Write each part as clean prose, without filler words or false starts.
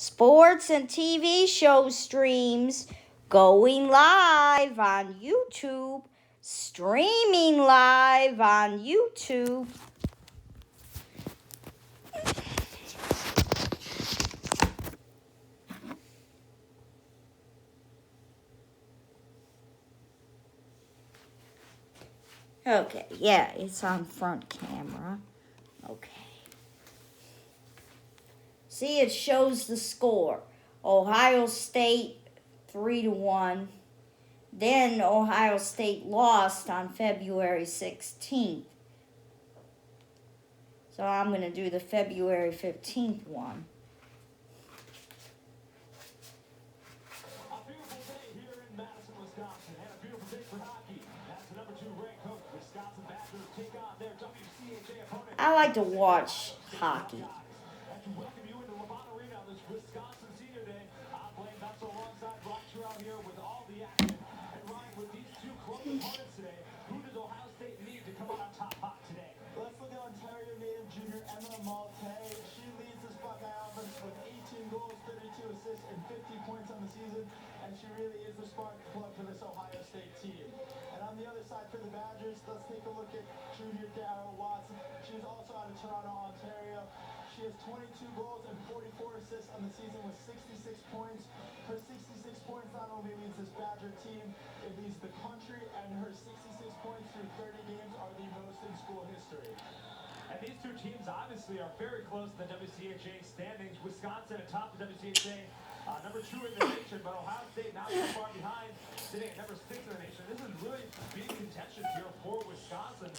sports and TV show streams, going live on YouTube, streaming live on YouTube. Okay, yeah, it's on front camera. Okay. See, it shows the score. Ohio State 3-1. Then Ohio State lost on February 16th. So I'm going to do the February 15th one. A beautiful day here in Madison, Wisconsin, and a beautiful day for hockey. That's the number 2 ranked coach. Wisconsin Badgers take on their WCHA opponent. I like to watch hockey. And to welcome you into Levant Arena on this Wisconsin Senior Day, I'm Blaine Bessel alongside Rock Trout here with all the action. And Ryan, with these two close opponents today, who does Ohio State need to come out on top hot today? Let's look at Ontario native junior Emma Malte. She leads this Buckeye offense with 18 goals, 32 assists, and 50 points on the season. And she really is the spark plug for this Ohio State team. And on the other side for the Badgers, let's take a look at junior Darrell Watson. She is also out of Toronto, Ontario. She has 22 goals and 44 assists on the season with 66 points. Her 66 points not only leads this Badger team, it leads the country, and her 66 points through 30 games are the most in school history. And these two teams obviously are very close to the WCHA standings. Wisconsin atop the WCHA, number 2 in the nation, but Ohio State not so far behind, sitting at number 6 in the nation. This is really big contention here for Wisconsin.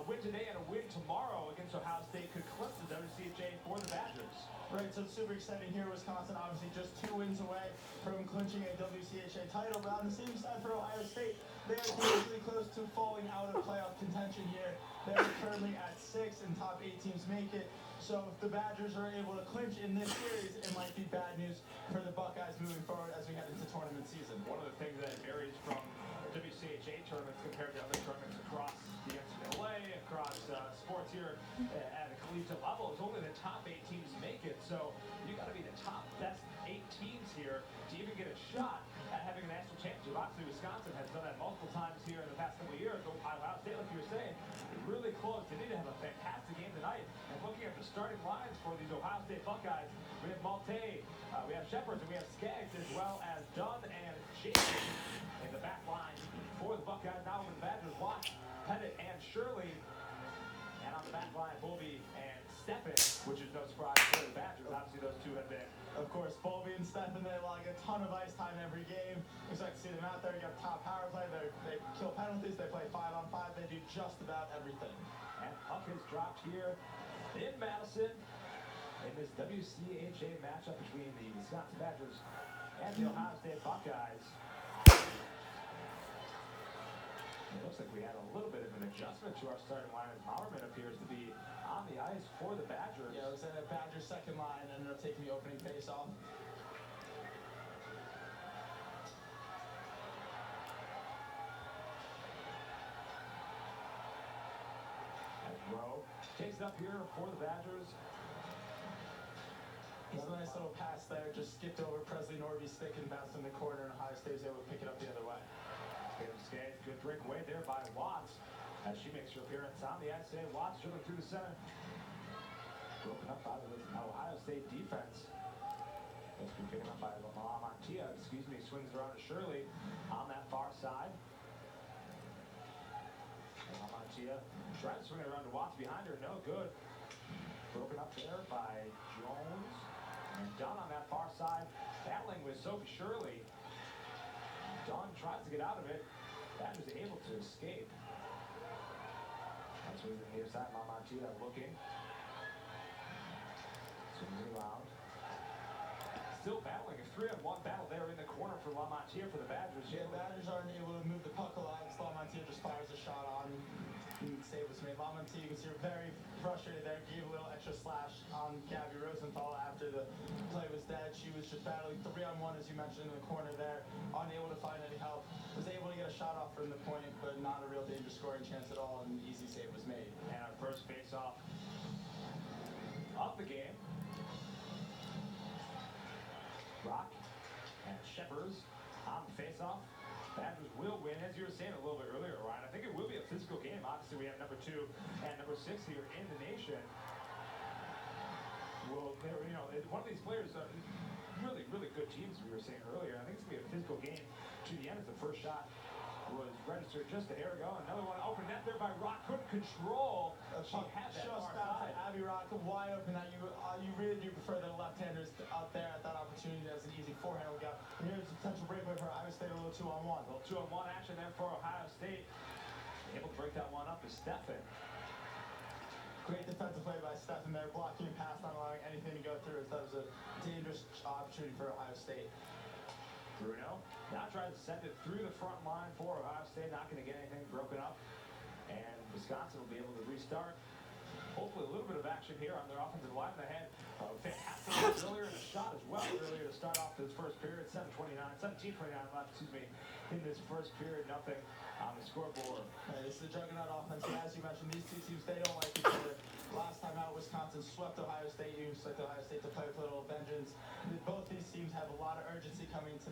Win today and a win tomorrow against Ohio State could clip the WCHA for the Badgers. Right, so it's super exciting here. Wisconsin obviously just 2 wins away from clinching a WCHA title, but on the same side for Ohio State, they are dangerously close to falling out of playoff contention here. They're currently at 6 and top 8 teams make it. So if the Badgers are able to clinch in this series, it might be bad news for the Buckeyes moving forward as we head into tournament season. One of the things that varies from WCHA tournaments compared to other tournaments across the NCAA, across sports here at a collegiate level, is only the top 8 teams make it. So you got to be the top best 8 teams here to even get a shot at having a national championship. Obviously, Wisconsin has done that multiple times here in the past couple of years. Ohio State, like you were saying, really close. They need to have a fantastic game tonight. And looking at the starting lines for these Ohio State Buckeyes, we have Malte, we have Shepard, and we have Skaggs, as well as Dunn and Jason in the back line for the Buckeyes. Now for the Badgers, Watts, Pettit, and Shirley. And on the back line, Bowlby and Steffen, which is no surprise for the Badgers. Obviously, those two have been. Of course, Bowlby and Steffen, they log a ton of ice time every game. Expect to see them out there. You got top power play. They kill penalties. They play 5-on-5. They do just about everything. And puck is dropped here in Madison in this WCHA matchup between the Wisconsin Badgers and the Ohio State Buckeyes. It looks like we had a little bit of an adjustment to our starting line as Bowerman appears to be on the ice for the Badgers. Yeah, it was in a Badgers second line and ended up taking the opening face-off. And Rowe takes it up here for the Badgers. It's a nice little pass there, just skipped over Presley Norby's stick and bounced in the corner, and Ohio State was able to pick it up the other way. Skaggs, good breakaway there by Watts as she makes her appearance on the ice today. Watts dribbling through the center. Broken up by the Ohio State defense. It's been picked up by Lamontia, swings around to Shirley on that far side. And Lamontia trying to swing it around to Watts behind her, no good. Broken up there by Jones. And Dunn on that far side, battling with Sophie Shirley. Dunn tries to get out of it. Badgers able to escape. That's moving the near side. Lamontia looking. Swings it around. Still battling. A 3-on-1 battle there in the corner for Lamontia for the Badgers. Yeah, the Badgers aren't able to move the puck along. Lamontia just fires a shot on. Save was made. Lamontia, you can see her very frustrated there. Gave a little extra slash on Gabby Rosenthal after the play was dead. She was just battling 3-on-1, as you mentioned, in the corner there. Unable to find any help. Was able to get a shot off from the point, but not a real dangerous scoring chance at all. And an easy save was made. And our first face-off of the game. Shepers on the face-off. Badgers will win, as you were saying a little bit earlier, Ryan. I think it will be a physical game. Obviously, we have number 2 and number 6 here in the nation. Well, you know, one of these players are really, really good teams, we were saying earlier. I think it's going to be a physical game to the end as the first shot was registered just a hair ago. Another one open net there by Rock. Couldn't control. She had that Just far out side. to Abby Rock, wide open. That you really do prefer the left-handers out there at that opportunity as an easy forehand look out. And here's a potential breakaway for Iowa State, a little 2-on-1. A little 2-on-1 action there for Ohio State. Able to break that one up is Stefan. Great defensive play by Stephen there, blocking and pass, not allowing anything to go through. That was a dangerous opportunity for Ohio State. Bruno now tries to send it through the front line for Ohio State. Not going to get anything broken up. And Wisconsin will be able to restart. Hopefully a little bit of action here on their offensive line. They had fantastic earlier in the shot as well. Earlier to start off this first period. 17:29 left, in this first period. Nothing on the scoreboard. This is a juggernaut offense. As you mentioned, these two teams, they don't like each other. Last time out, Wisconsin swept Ohio State. You expect Ohio State to play with a little vengeance. Both these teams have a lot of urgency coming to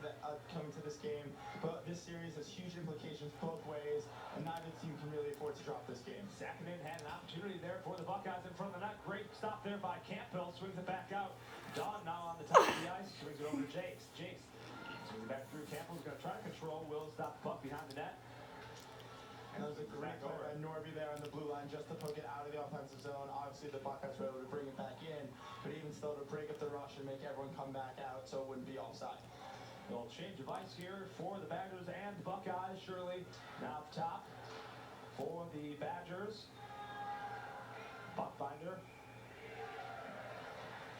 this game. But this series has huge implications both ways, and neither team can really afford to drop this game. Sacramento had an opportunity there for the Buckeyes in front of the net. Great stop there by Campbell. Swings it back out. Dawn now on the top of the ice. Swings it over to Jace. Jace swings it back through. Campbell's going to try to control. Will stop the puck behind the net. And that was a great play by Norby there on the blue line just to poke it out of the offensive zone. Obviously, the Buckeyes were able to bring it back in, but even still to break up the rush and make everyone come back out so it wouldn't be offside. A little change of ice here for the Badgers and the Buckeyes. Shirley now up top for the Badgers. Buckbinder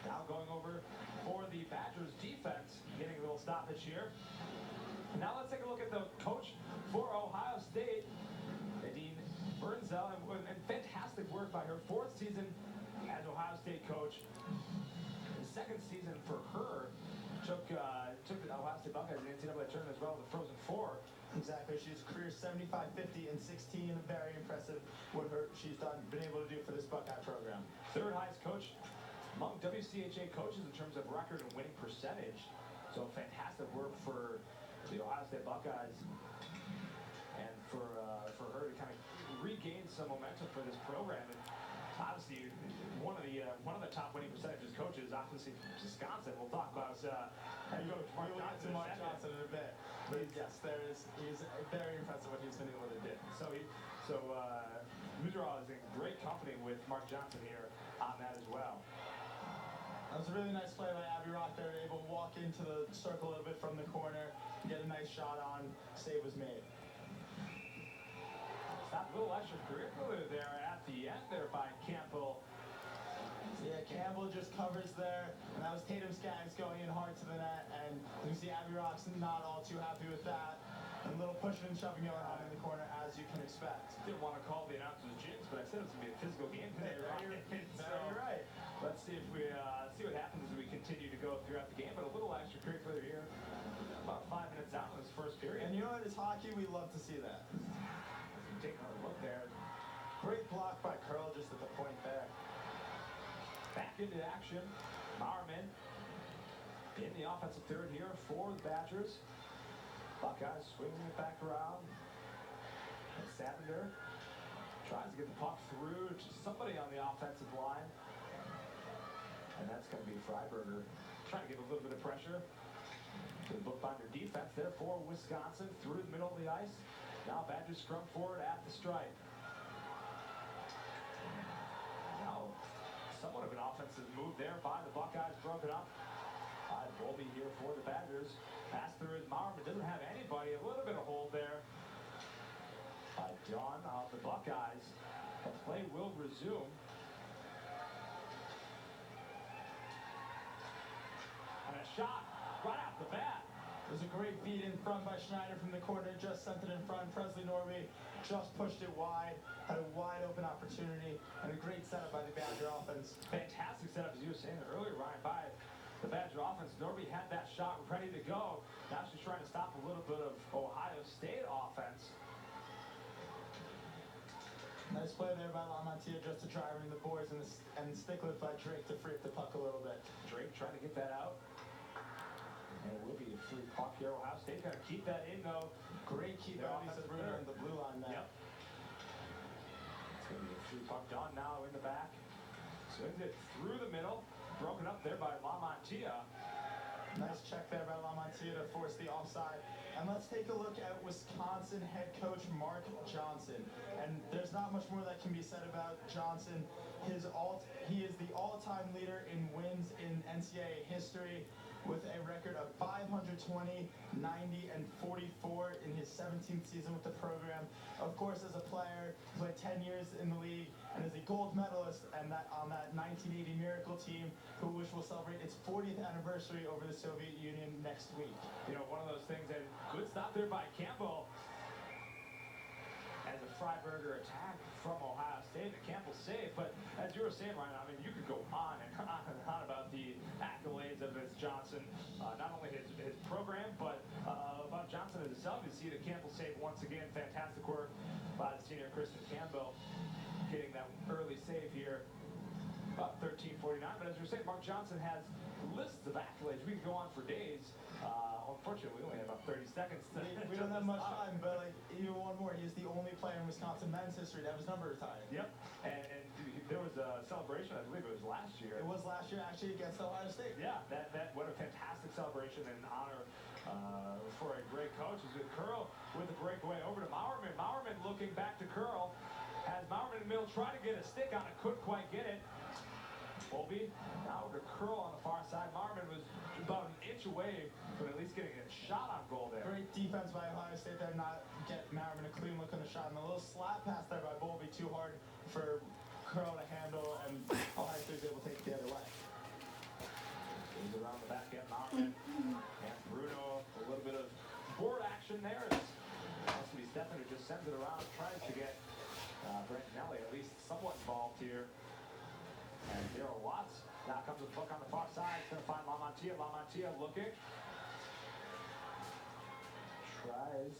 now going over for the Badgers defense, getting a little stoppage here. Now let's take a look at the coach for Ohio State, Nadine Burnzell, and fantastic work by her. 4th season as Ohio State coach. The 2nd season for her took the Ohio State Buckeyes in the NCAA tournament as well, the Frozen Four. Exactly. She's career 75, 50, and 16. Very impressive what she's been able to do for this Buckeye program. 3rd highest coach among WCHA coaches in terms of record and winning percentage. So fantastic work for the Ohio State Buckeyes and for her to kind of regain some momentum for this program. And obviously, one of the top winning percentages coaches, obviously Wisconsin. We'll talk about Mark Johnson in a bit. But yes, he's very impressive what he's been able to do. So Mujarov is in great company with Mark Johnson here on that as well. That was a really nice play by Abby Rock there, able to walk into the circle a little bit from the corner, get a nice shot on, save was made. Stop a little extra curricular there at the end there by Campbell. Yeah, Campbell just covers there, and that was Tatum Skaggs going in hard to the net, and you see Abby Rock's not all too happy with that. And a little pushing and shoving going on in the corner, as you can expect. Didn't want to call the announcers jinx, but I said it was going to be a physical game today. Very right. Let's see if we see what happens as we continue to go throughout the game. But a little extracurricular here. About 5 minutes out in this first period. And you know what? It's hockey. We love to see that. Take another look there. Great block by Curl just at the point there. Back into action. Marman in the offensive third here for the Badgers. Buckeyes swinging it back around. And Sabander tries to get the puck through to somebody on the offensive line. And that's going to be Freiberger trying to give a little bit of pressure to the Bookbinder defense there for Wisconsin through the middle of the ice. Now Badgers scrum forward at the stripe. Now somewhat of an offensive move there by the Buckeyes, broken up by Volby here for the Badgers. Pass through his Marman, doesn't have anybody. A little bit of hold there by Dawn of the Buckeyes. The play will resume. And a shot right off the bat. There's a great feed in front by Schneider from the corner, just sent it in front. Presley Norby just pushed it wide, had a wide open opportunity, and a great setup by the Badger offense. Fantastic setup, as you were saying earlier, Ryan, by the Badger offense. Norby had that shot ready to go. Now she's trying to stop a little bit of Ohio State offense. Nice play there by Lamontia just to try running the boards, and Stickler by Drake to free up the puck a little bit. Drake trying to get that out. And it will be a free puck here. Ohio State got to keep that in, though. Great keep by Lisa Bruno on the blue line there. Yep. It's going to be a free puck. Dawn now in the back. Swings it through the middle. Broken up there by LaMontia. Nice check there by LaMontia to force the offside. And let's take a look at Wisconsin head coach Mark Johnson. And there's not much more that can be said about Johnson. He is the all-time leader in wins in NCAA history with a record of 520, 90, and 44 in his 17th season with the program. Of course, as a player, he played 10 years in the league and is a gold medalist and on that 1980 Miracle team, which will celebrate its 40th anniversary over the Soviet Union next week. You know, one of those things, and good stop there by Campbell. As a Freiberger attack from Ohio State, the Campbell save. But as you were saying, Ryan, I mean, you could go on and on about the accolades of this Johnson, not only his program, but about Johnson himself. You see the Campbell save once again. Fantastic work by the senior Kristen Campbell, getting that early save here. About 13:49. But as you're saying, Mark Johnson has lists of accolades. We can go on for days. Unfortunately, we only have about 30 seconds. We don't have much time, but like, even one more. He is the only player in Wisconsin men's history to have his number retired. Yep. And there was a celebration, I believe it was last year. It was last year, actually, against Ohio State. Yeah, what a fantastic celebration and honor for a great coach. Is with Curl with the breakaway over to Maurerman. Maurerman looking back to Curl. As Maurerman and Mill try to get a stick on it, couldn't quite get it. Colby now over to Curl on the far side. Maurerman was about an inch away from at least getting a shot on goal there. Great defense by Ohio State there, not get Maurerman a clean look on the shot. And a little slap pass there by Bowlby, too hard for Curl to handle, and Ohio State was able to take it the other way. Goes around the back end, Maurerman and Bruno. A little bit of board action there. Has to be Stefan who just sends it around, tries to get Brent Nelly at least somewhat involved here. And Daryl Watts now comes with the puck on the far side. He's going to find LaMontia. LaMontia looking. Tries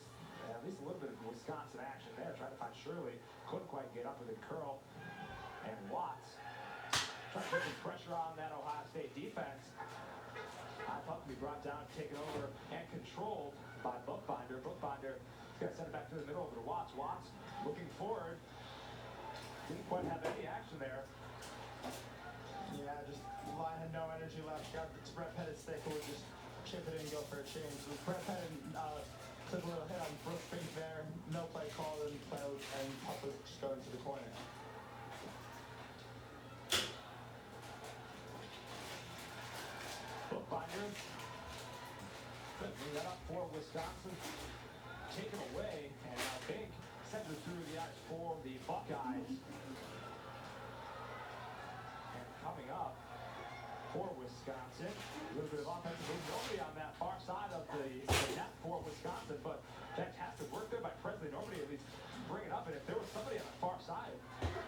at least a little bit of Wisconsin action there. Trying to find Shirley. Couldn't quite get up with it. Curl and Watts trying to put some pressure on that Ohio State defense. High puck to be brought down, taken over, and controlled by Bookbinder. Bookbinder is going to send it back to the middle over to Watts. Watts looking forward. Didn't quite have any action there. Yeah, just line had no energy left. Got to Brett Pettit's stick, who would just chip it in and go for a change. So Brett Pettit took a little hit on Brooke Fink there. No play called and puck was just going to the corner. Bookbinder. Good, bring that up for Wisconsin. Taken away, and now Fink sends it through the ice for the Buckeyes. Coming up for Wisconsin, a little bit of offensive move. Nobody on that far side of the net for Wisconsin, but fantastic work there by Presley. Nobody at least bring it up, and if there was somebody on the far side,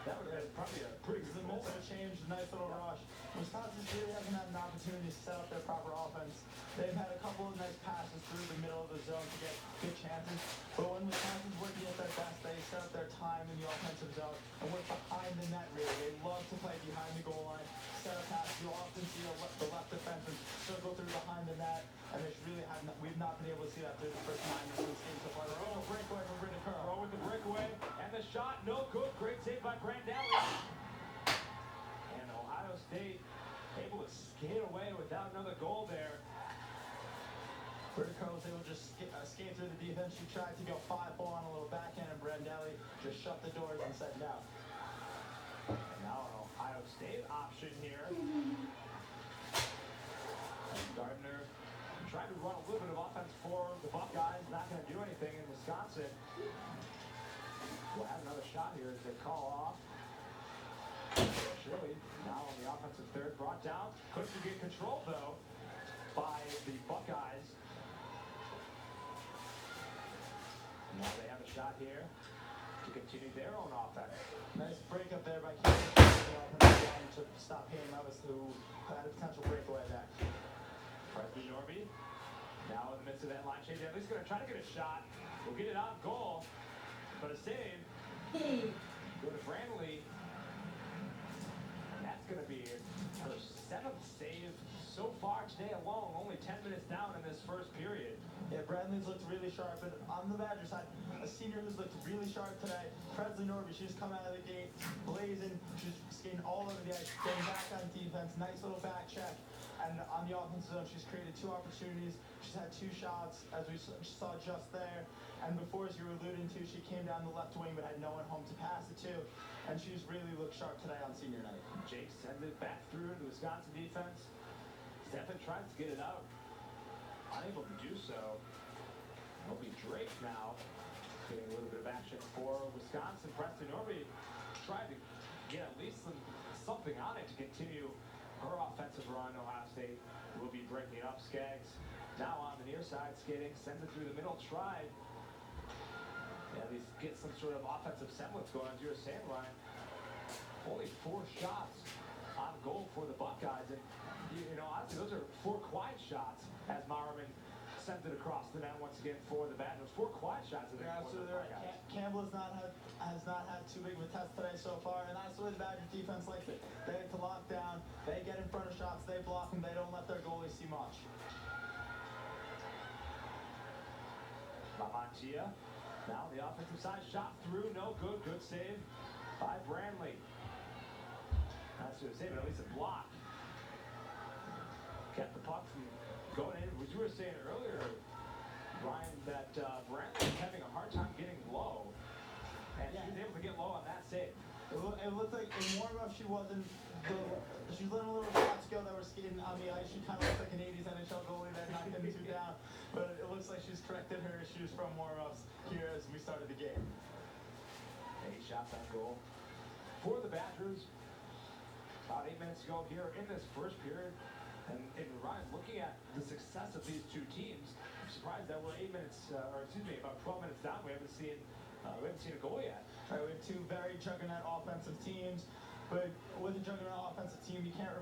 that would have been probably a pretty good goal. A change, a nice little rush. Wisconsin really hasn't had an opportunity to set up their proper offense. They've had a couple of nice passes through the middle of the zone to get good chances, but when Wisconsin's working at their best, they set up their time in the offensive zone and work behind the net, really. They love to play behind the goal line, set a pass. You'll often see the left defenseman circle through behind the net, and we've not been able to see that through the first 9 minutes of this game so far. They're a breakaway from Brittany Curl. Rowe with the breakaway, and the shot, no good. Great save by Brandelli. And Ohio State able to skate away without another goal there. Brittany Curl was able to just skate through the defense. She tried to go 5-4 on a little backhand, and Brandelli just shut the doors and set down. And now an Ohio State option here. And Gardner tried to run a little bit of offense for the Buckeyes. Not going to do anything in Wisconsin. We'll have another shot here as they call off. Shirley now on the offensive third, brought down. Couldn't get control though by the Buckeyes. Now they have a shot here to continue their own offense. Nice break up there by Keith to stop Hayden Levis, who had a potential breakaway there. Presley Norby now in the midst of that line change. At least going to try to get a shot. We'll get it out goal, but a save. Go to Brantley. And that's going to be her 7th save so far today alone, only 10 minutes down in this first period. Yeah, Bradley's looked really sharp, and on the Badger side, a senior who's looked really sharp today, Presley Norby. She's come out of the gate blazing. She's skating all over the ice, getting back on defense. Nice little back check. And on the offensive zone, she's created 2 opportunities. She's had 2 shots, as we saw just there. And before, as you were alluding to, she came down the left wing but had no one home to pass it to. And she's really looked sharp today on senior night. Jake sends it back through to Wisconsin defense. Steffen tries to get it out. Unable to do so. It'll be Drake now. Getting a little bit of action for Wisconsin. Preston Norby tried to get at least something on it to continue her offensive run. Ohio State will be breaking up. Skaggs now on the near side skating. Sends it through the middle. Tried. At least get some sort of offensive semblance going on. As you were saying, Ryan, only 4 shots on goal for the Buckeyes. And, you know, honestly, those are 4 quiet shots as Mauerman sends it across the net once again for the Badgers. 4 quiet shots. You're absolutely right. Campbell has not had too big of a test today so far, and that's the way the Badgers defense likes it. They like to lock down. They get in front of shots. They block them. They don't let their goalies see much. Lamantia. Now the offensive side shot through, no good. Good save by Brantley. Not to save it, at least a block. Kept the puck from going in. As you were saying earlier, Ryan, that Brantley was having a hard time getting low. And she was able to get low on that save. It looked like in warm-up she wasn't. She was letting a little shots go that were skating on the ice. She kind of looks like an 80s NHL goalie that knocked them 2 down. But it looks like she's corrected her issues from warm-ups here as we started the game. 8 shots on goal for the Badgers. About 8 minutes ago here in this first period. And Ryan, looking at the success of these 2 teams, I'm surprised that we're 8 minutes, about 12 minutes down. We haven't seen a goal yet. All right, we have 2 very juggernaut offensive teams. But with a juggernaut offensive team, you got to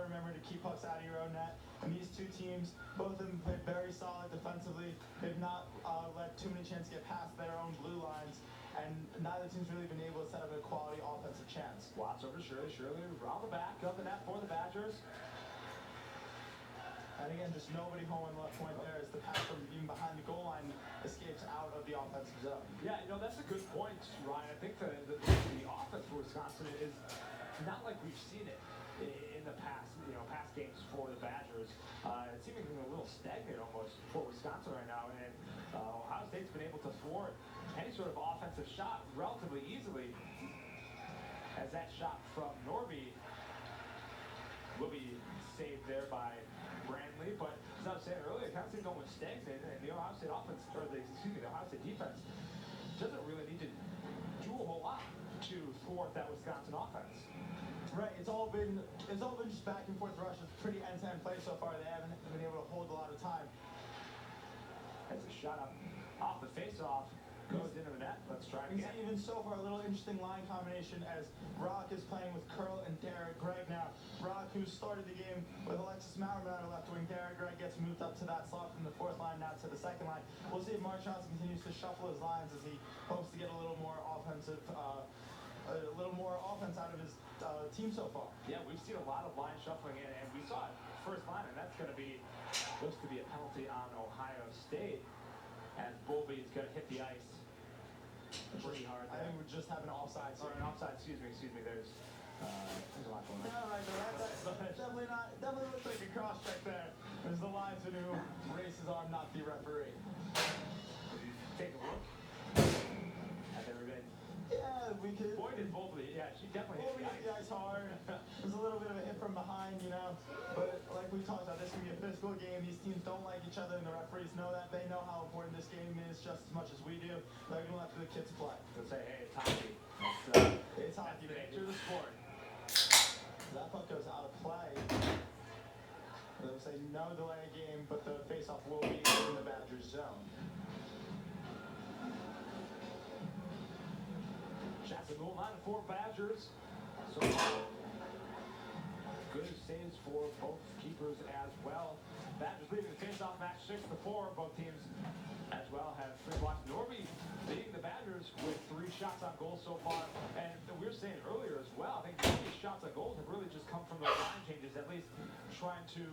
remember to keep pucks out of your own net. And these 2 teams, both of them played very solid defensively. They've not let too many chances get past their own blue lines. And neither team's really been able to set up a quality offensive chance. Watts over Shirley. Shirley around the back of the net for the Badgers. And again, just nobody home on left point there as the pass from even behind the goal line escapes out of the offensive zone. Yeah, you know, that's a good point, Ryan. I think the offense for Wisconsin is not like we've seen it in the past, past games for the Badgers. It's seemingly a little stagnant almost for Wisconsin right now. And Ohio State's been able to thwart any sort of offensive shot relatively easily, as that shot from Norby will be saved there by Brantley. But as I was saying earlier, it kind of seems almost stagnant, and the Ohio State offense, the Ohio State defense doesn't really need to do a whole lot to thwart that Wisconsin offense. Right, it's all been just back and forth rushes. Pretty end-to-end play so far. They haven't been able to hold a lot of time. That's a shot up off the face-off. Goes into the net. Let's try it again. Even so far, a little interesting line combination as Rock is playing with Curl and Derek Gregg now. Rock, who started the game with Alexis Mauerman on the left wing. Derek Gregg gets moved up to that slot from the 4th line now to the 2nd line. We'll see if Mark Johnson continues to shuffle his lines as he hopes to get a little more offense out of his team so far. Yeah, we've seen a lot of line shuffling in, and we saw it first line, and that's going to be supposed to be a penalty on Ohio State, as Bowlby is going to hit the ice pretty hard there. I think we just have an offside. Or an offside, excuse me, there's a lot going on. No, right, that's definitely looks like a cross check there. There's the linesman who races on, not the referee. Take a look. Have ever been? Yeah, we could. Boy, did Bowlby, yeah, she definitely hit The ice hard. There's a little bit of a hit from behind, But like we talked about, this can be a physical game. These teams don't like each other, and the referees know that. They know how important this game is just as much as we do. They're going to let the kids play. They'll say, hey, it's hockey. It's hockey, That's the nature of the sport. That puck goes out of play. They'll say no delay of game, but the faceoff will be in the Badgers zone. Shots at goal line for Badgers. So good saves for both keepers as well. Badgers leading the face-off match 6-4. Both teams as well have 3 blocks. Norby leading the Badgers with 3 shots on goal so far. And we were saying earlier as well, I think most of these shots on goals have really just come from those line changes, at least trying to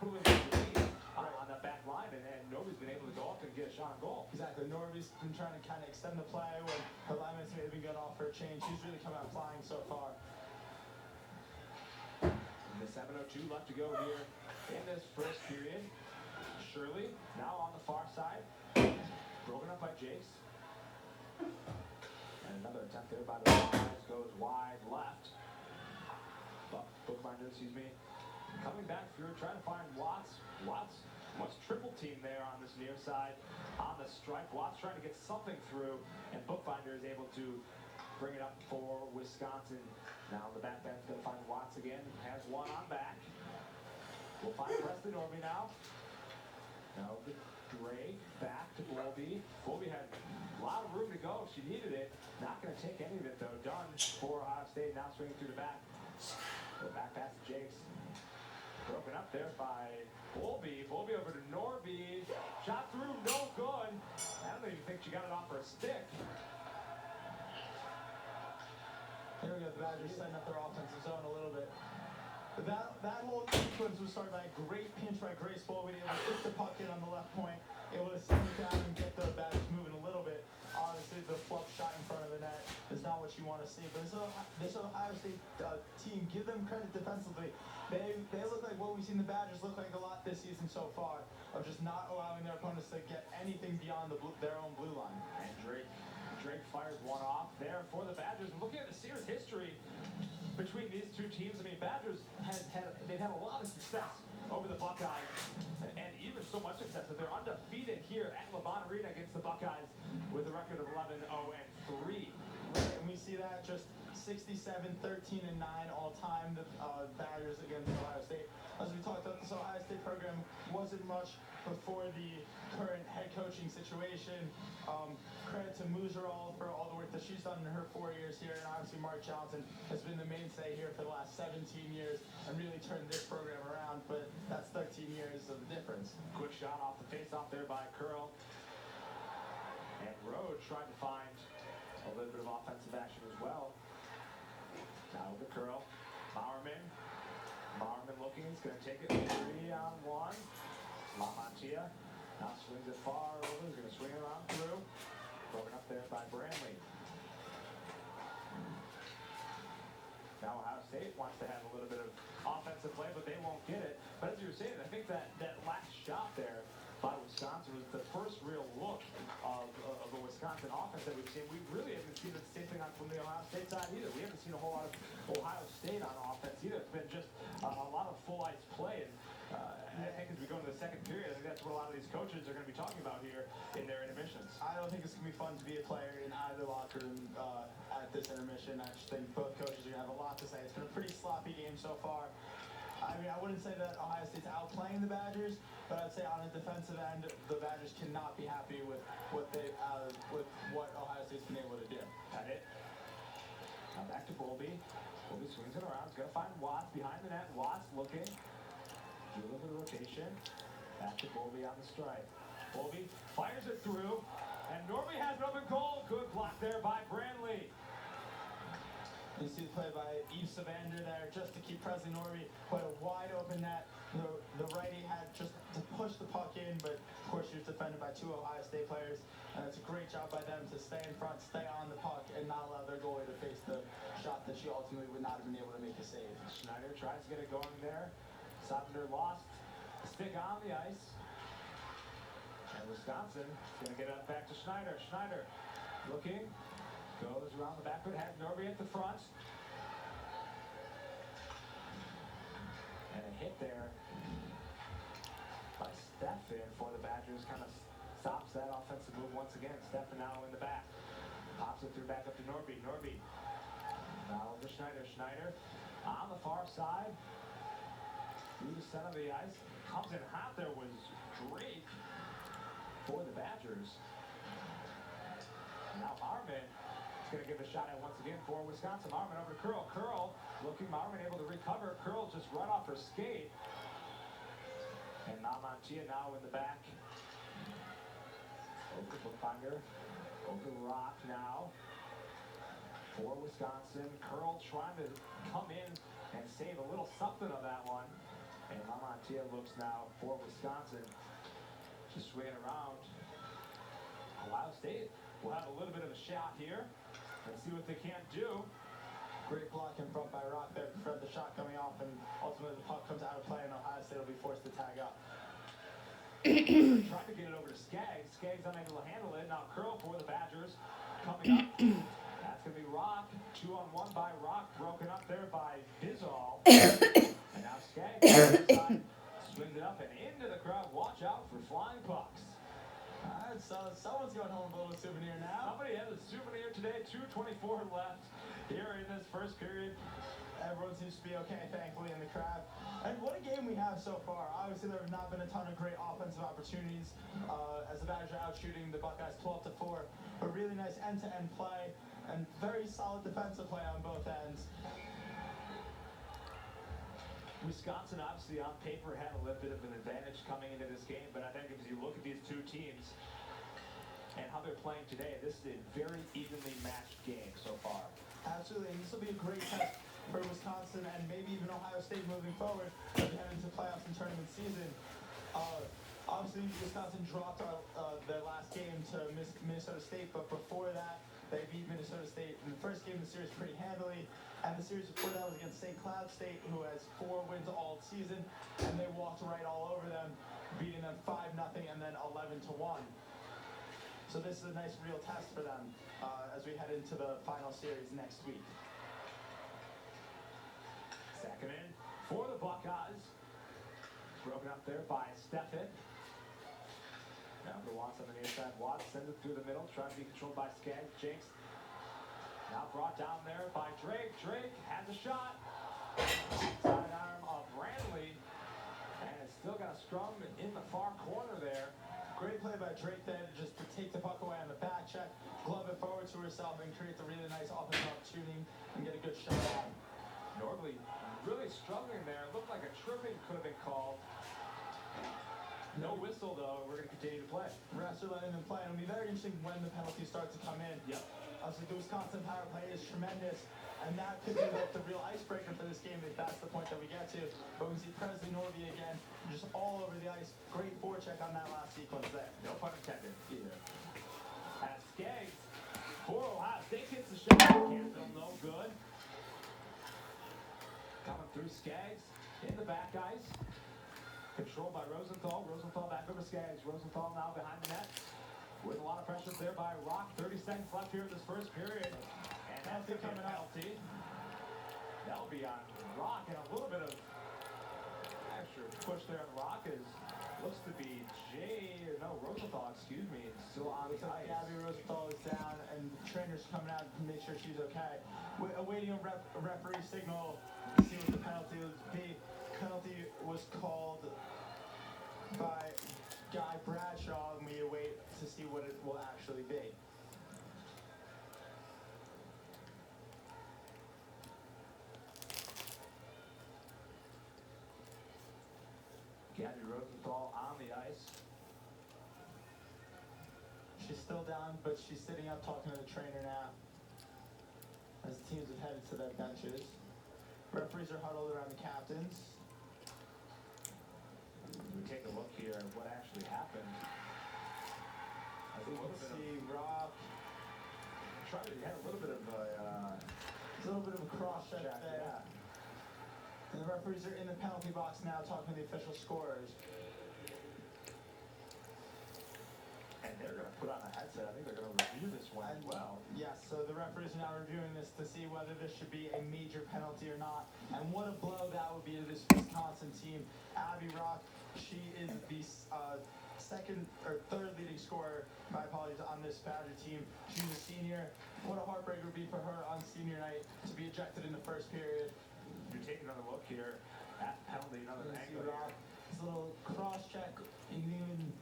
put a little bit of speed on that back line. And Norby's been able to go up and get a shot on goal. Exactly. Norby's been trying to kind of extend the play when her lineman's maybe been going off for a change. She's really come out flying so far. The 7:02 left to go here in this first period. Shirley now on the far side, broken up by Jakes. And another attempt there by the Buckeyes goes wide left. Bookbinder, excuse me. Coming back through, trying to find Watts. Watts triple team there on this near side on the stripe. Watts trying to get something through, and Bookbinder is able to bring it up for Wisconsin. Now the back band's going to find Watts again. Has one on back. We'll find Preston Norby now. Now Drake back to Colby. Colby had a lot of room to go. She needed it. Not going to take any of it though. Done for Ohio State. Now swinging through the back. The back pass to Jakes. Broken up there by Colby. Colby over to Norby. Shot through, no good. I don't even think she got it off her stick. Here we go, the Badgers setting up their offensive zone a little bit. That whole sequence was started by a great pinch by Grace Bolby, able to stick the puck in on the left point, able to send it down and get the Badgers moving a little bit. Obviously, the fluff shot in front of the net is not what you want to see, but this Ohio State team, give them credit defensively. They look like what we've seen the Badgers look like a lot this season so far, of just not allowing their opponents to get anything beyond their own blue line. And Drake fires one off there for the Badgers. Looking at the series history between these two teams, I mean, Badgers they've had a lot of success over the Buckeyes, and even so much success that they're undefeated here at LeBron Arena against the Buckeyes with a record of 11-0-3. Right, and we see that just 67, 13, and 9 all time. The Badgers against Ohio State. As we talked about, this Ohio State program wasn't much before the current head coaching situation. Credit to Muserall for all the work that she's done in her 4 years here, and obviously Mark Johnson has been the mainstay here for the last 17 years and really turned this program around, but that's 13 years of the difference. Quick shot off the face-off there by Curl. And Rhodes tried to find a little bit of offensive action as well. Now with the Curl. Bowerman looking, he's going to take it 3-on-1. LaMantia now swings it far over, he's going to swing it around through. Broken up there by Brantley. Now Ohio State wants to have a little bit of offensive play, but they won't get it. But as you were saying, I think that last shot there by Wisconsin was the first real look of the Wisconsin offense that we've seen. We really haven't seen the same thing from the Ohio State side either. We haven't seen a whole lot of Ohio State on offense either. It's been just a lot of full ice play. And I think as we go into the second period, I think that's what a lot of these coaches are going to be talking about here in their intermissions. I don't think it's going to be fun to be a player in either locker room at this intermission. I just think both coaches are going to have a lot to say. It's been a pretty sloppy game so far. I mean, I wouldn't say that Ohio State's outplaying the Badgers, but I'd say on the defensive end, the Badgers cannot be happy with what Ohio State's been able to do. Got it. Now back to Bolby. Bolby swings it around. He's going to find Watts behind the net. Watts looking. Do a little bit of rotation. Back to Bolby on the strike. Bolby fires it through, and Norby has an open goal. Good block there by Brantley. You see the play by Eve Savander there just to keep Presley Norby, but a wide open net. The righty had just to push the puck in, but of course she was defended by two Ohio State players, and it's a great job by them to stay in front, stay on the puck, and not allow their goalie to face the shot that she ultimately would not have been able to make a save. Schneider tries to get it going there. Savander lost stick on the ice. And Wisconsin is going to get it back to Schneider. Schneider looking. Goes around the back foot, has Norby at the front. And a hit there by Steffen for the Badgers kind of stops that offensive move once again. Steffen now in the back. Pops it through back up to Norby. Norby now over to Schneider. Schneider on the far side. Through the center of the ice. Comes in hot there was Drake for the Badgers. Now Marvin going to give a shot at once again for Wisconsin. Marvin over to Curl. Curl looking. Marvin able to recover. Curl just right off her skate. And LaMantia now in the back. Over to Bookbinder. Over to Rock now. for Wisconsin. Curl trying to come in and save a little something of that one. And Lamontia looks now for Wisconsin. Just swinging around. Ohio State will have a little bit of a shot here. Let's see what they can't do. Great block in front by Rock there to prevent the shot coming off, and ultimately the puck comes out of play, and Ohio State will be forced to tag up. Trying to get it over to Skaggs. Skaggs unable to handle it. Now Curl for the Badgers. Coming up. That's going to be Rock. 2-on-1 by Rock. Broken up there by Bizzall. And now Skaggs on the side, swings it up and into the crowd. Watch out for flying pucks. Alright, so someone's going home with a little souvenir now. Somebody has a souvenir today. 2:24 left here in this first period. Everyone seems to be okay, thankfully, in the crowd. And what a game we have so far. Obviously, there have not been a ton of great offensive opportunities as the Badgers are out shooting the Buckeyes 12-4. A really nice end-to-end play and very solid defensive play on both ends. Wisconsin, obviously, on paper, had a little bit of an advantage coming into this game, but I think as you look at these two teams and how they're playing today, this is a very evenly matched game so far. Absolutely, and this will be a great test for Wisconsin and maybe even Ohio State moving forward as we head into playoffs and tournament season. Obviously, Wisconsin dropped their last game to Minnesota State, but before that, they beat Minnesota State in the first game of the series pretty handily. And the series before that was against St. Cloud State, who has 4 wins all season, and they walked right all over them, beating them 5-0 and then 11-1. So this is a nice real test for them as we head into the final series next week. Second in for the Buckeyes. Broken up there by Steffen. Now for Watts on the near side. Watts sends it through the middle, trying to be controlled by Skaggs. Jinx. Now brought down there by Drake. Drake has a shot. Side arm of Brantley. And it's still got a scrum in the far corner there. Great play by Drake there just to take the puck away on the back check, glove it forward to herself, and create a really nice offensive opportunity and get a good shot on. Norbley really struggling there. Looked like a tripping could have been called. No whistle, though. We're going to continue to play. Refs are letting them play, and it'll be very interesting when the penalties start to come in. Yep. Obviously, the Wisconsin power play is tremendous, and that could be like the real icebreaker for this game if that's the point that we get to. But we see Presley Norby again, just all over the ice. Great forecheck on that last sequence there. No pun intended either. As Skaggs for Ohio State hits the shot. Canfield no good. Coming through Skaggs in the back ice. Controlled by Rosenthal. Rosenthal back over Skaggs. Rosenthal now behind the net. With a lot of pressure there by Rock. 30 seconds left here in this first period. And that's a penalty. That'll be on Rock, and a little bit of extra push there on Rock is looks to be Rosenthal, excuse me, still on the ice. Gabby Rosenthal is down, and the trainer's coming out to make sure she's okay. We're awaiting a referee signal to see what the penalty will be. Penalty was called by Guy Bradshaw, and we await to see what it will actually be. Gabby Rosenthal on the ice. She's still down, but she's sitting up talking to the trainer now as the teams have headed to their benches. Referees are huddled around the captains. We take a look here at what actually happened. As you can see, Rock Had a little bit of a cross check there. Yeah. And the referees are in the penalty box now talking to the official scorers. And they're going to put on a headset. I think they're going to review this one as well. Yes, so the referees are now reviewing this to see whether this should be a major penalty or not. And what a blow that would be to this Wisconsin team. Abby Rock, she is the third leading scorer, my apologies, on this Badger team. She's a senior. What a heartbreak it would be for her on senior night to be ejected in the first period. You're taking another look here at penalty, another angle here. This little cross check, you can even,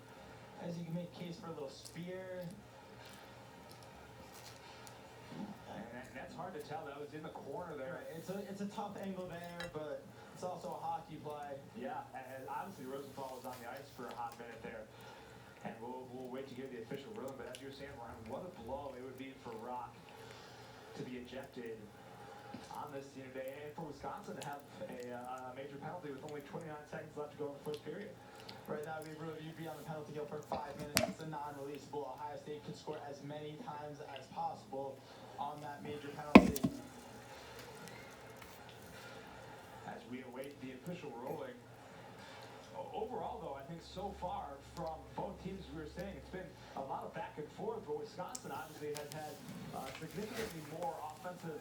as you can make a case for a little spear. And that's hard to tell. That was in the corner there. It's a tough angle there, but it's also a hockey play. Yeah, and obviously Rosenthal was on the ice for a hot minute there. And we'll wait to get the official ruling. But as you were saying, Ryan, what a blow it would be for Rock to be ejected on this senior day, and for Wisconsin to have a major penalty with only 29 seconds left to go in the first period. Right now, you'd be on the penalty kill for 5 minutes. It's a non-releasable. Ohio State can score as many times as possible on that major penalty. As we await the official ruling. Overall, though, I think so far from both teams, we were saying it's been a lot of back and forth, but Wisconsin obviously has had significantly more offensive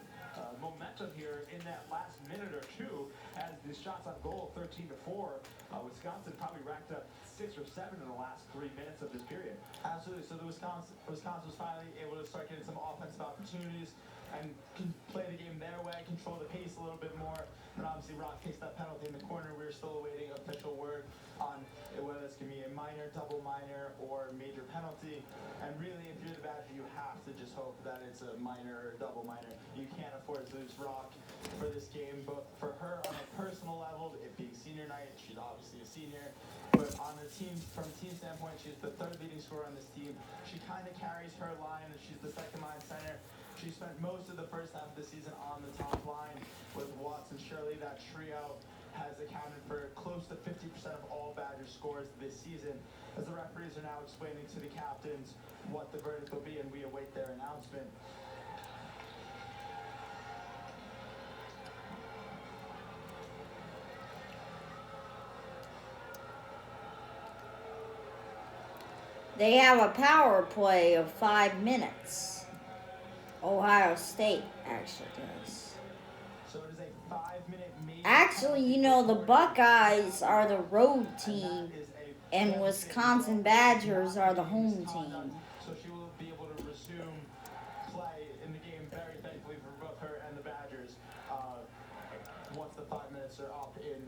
momentum here in that last minute or two as the shots on goal 13-4. Wisconsin probably racked up 6 or 7 in the last 3 minutes of this period. Absolutely. So the Wisconsin was finally able to start getting some offensive opportunities and can play the game their way, control the pace a little bit more. And obviously, Rock takes that penalty in the corner. We're still awaiting official word on whether this can be a minor, double minor, or major penalty. And really, if you're the Badger, you have to just hope that it's a minor or double minor. You can't afford to lose Rock for this game, but for her on a personal level, it being senior night, she's obviously a senior. But on the team, from a team standpoint, she's the 3rd leading scorer on this team. She kind of carries her line, and she's the 2nd line center. She spent most of the first half of the season on the top line with Watson Shirley. That trio has accounted for close to 50% of all Badger scores this season. As the referees are now explaining to the captains what the verdict will be, and we await their announcement. They have a power play of 5 minutes. Ohio State actually does. So it is a 5-minute major. Actually, you know, the Buckeyes are the road team, and Wisconsin Badgers are the home team. So she will be able to resume play in the game very thankfully for both her and the Badgers once the 5 minutes are up in,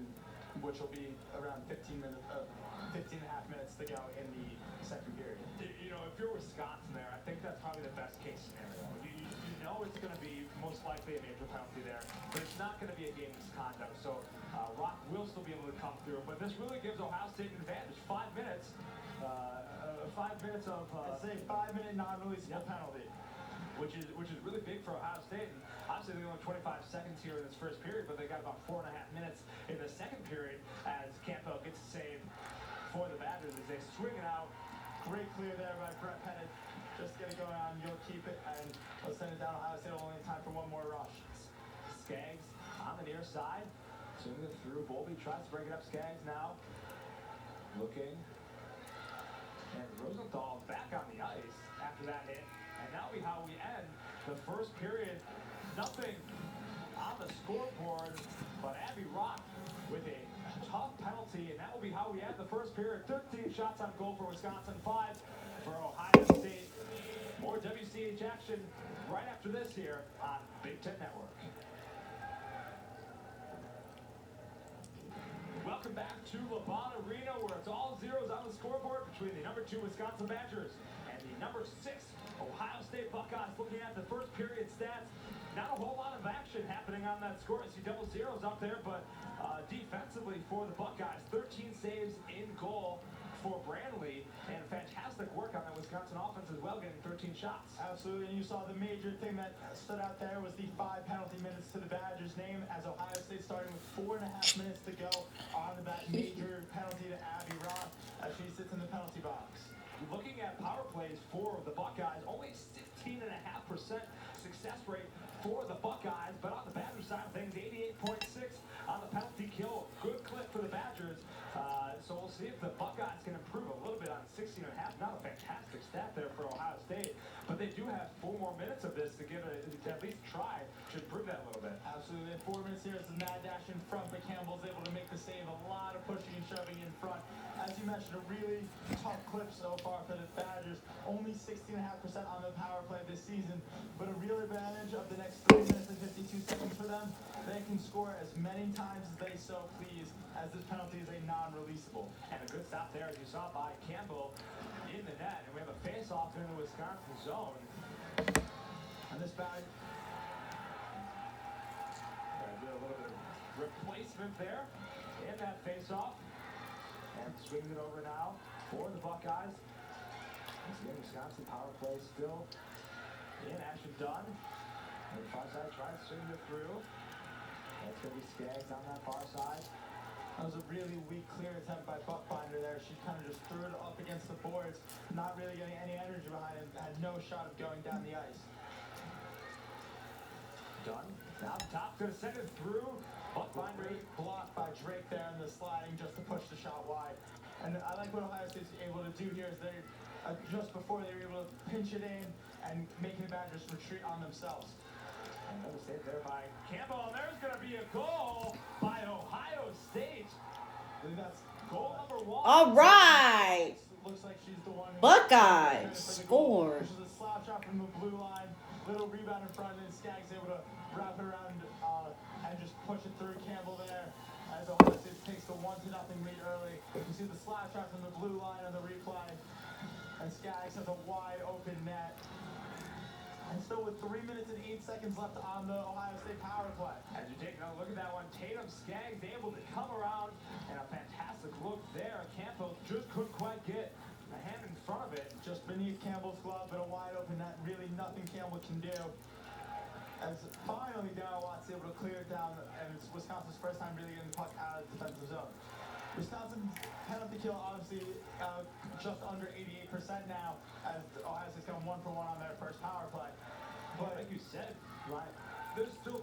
which will be around 15 and a half minutes to go in the second period. You know, if you're Wisconsin there, I think that's probably the best case scenario. You know it's going to be most likely a major penalty there, but it's not going to be a game misconduct. So Rock will still be able to come through, but this really gives Ohio State an advantage. 5 minutes, 5 minutes of It's a 5-minute non-releasable penalty. which is really big for Ohio State. And obviously, they only 25 seconds here in this first period, but they got about 4.5 minutes in the second period as Campbell gets a save for the Badgers as they swing it out. Great clear there by Brett Pettit. Just get it going on. You'll keep it, and we'll send it down. Ohio State only time for one more rush. Skaggs on the near side, swinging it through. Bowlby tries to bring it up. Skaggs now looking, and Rosenthal back on the ice after that hit. And that'll be how we end the first period. Nothing on the scoreboard, but Abby Rock with a tough penalty, and that will be how we end the first period. 13 shots on goal for Wisconsin, 5 for Ohio State. More WCH action right after this here on Big Ten Network. Welcome back to Levon Arena, where it's all zeros on the scoreboard between the number 2 Wisconsin Badgers and the number 6 Ohio State Buckeyes. Looking at the first period stats, not a whole lot of action happening on that score. I see double zeros up there, but defensively for the Buckeyes, 13 saves in goal for Brantley, and fantastic work on that Wisconsin offense as well, getting 13 shots. Absolutely, and you saw the major thing that stood out there was the 5 penalty minutes to the Badgers' name, as Ohio State starting with 4.5 minutes to go on that major penalty to Abby Rock as she sits in the penalty box. Looking at power plays for the Buckeyes, only 16.5% success rate for the Buckeyes, but on the Badgers side of things, 88.6 on the penalty kill. Good clip for the Badgers. So we'll see if the Buckeyes can improve a little bit on 16.5. Not a fantastic stat there for Ohio State, but they do have 4 more minutes of this to give it to at least try to improve that a little bit. Absolutely. 4 minutes here as the mad dash in front, but Campbell's able to make the save. A lot of pushing and shoving in front. As you mentioned, a really tough clip so far for the Badgers. Only 16.5% on the power play this season, but a real advantage of the next 3 minutes and 52 seconds for them. They can score as many times as they so please, as this penalty is a non-releasable. And a good stop there, as you saw, by Campbell in the net. And we have a face-off in the Wisconsin zone. And this bag. Do a little bit of replacement there in that face-off. And swinging it over now for the Buckeyes. Once again, Wisconsin power play still in action. Done. The far side tries to swing it through. That's going to be Skaggs on that far side. That was a really weak clear attempt by Buckbinder there. She kind of just threw it up against the boards, not really getting any energy behind it, had no shot of going down the ice. Dunn down top, gonna send it through. Buckbinder Great block by Drake there in the sliding just to push the shot wide. And I like what Ohio State's able to do here is they're just before they were able to pinch it in and making the Badgers retreat on themselves. Another save there by Campbell, and there's gonna be a goal by Ohio State. I believe that's Goal number 1. All right. looks like she's the one who Buckeyes scored. score. Which is a slap shot from the blue line. Little rebound in front, and Skaggs able to wrap it around and just push it through Campbell there. As Ohio State takes the 1-0 lead early. You see the slap shot from the blue line on the replay. And Skaggs has a wide open net. And still with 3 minutes and 8 seconds left on the Ohio State power play. As you take another look at that one, Tatum Skaggs able to come around, and a fantastic look there. Campbell just couldn't quite get a hand in front of it. Just beneath Campbell's glove, but a wide open net. Really nothing Campbell can do. As finally Darryl Watts able to clear it down, and it's Wisconsin's first time really getting the puck out of the defensive zone. Wisconsin's penalty kill obviously just under 88% now, as Ohio State's going 1-for-1 on their first power play. But like you said, right, there's still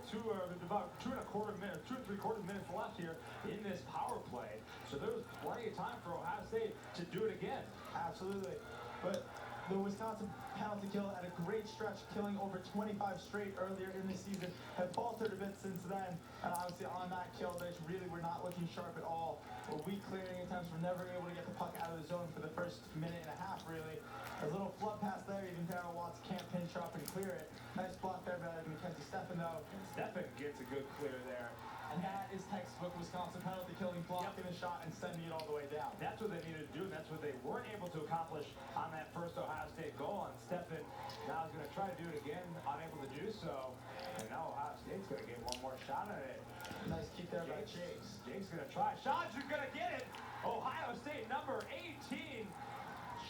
about 2.25 minutes, 2 3/4 minutes left here in this power play. So there's plenty of time for Ohio State to do it again. Absolutely. But the Wisconsin penalty kill at a great stretch, killing over 25 straight earlier in the season, have faltered a bit since then. And obviously on that kill, they really were not looking sharp at all. Weak clearing attempts, were never able to get the puck out of the zone for the first minute and a half, really. A little flood pass there, even Darryl Watts can't pinch up and clear it. Nice block there by Mackenzie Steffen, though. And Steffen gets a good clear there. And that is textbook Wisconsin penalty killing, blocking the shot and sending it all the way down. That's what they needed to do, and that's what they weren't able to accomplish on that first Ohio State goal. And Steffen now is going to try to do it again, unable to do so. And now Ohio State's going to get one more shot at it. Nice keep there by Chase. Jake's going to try. Shots are going to get it. Ohio State number 18.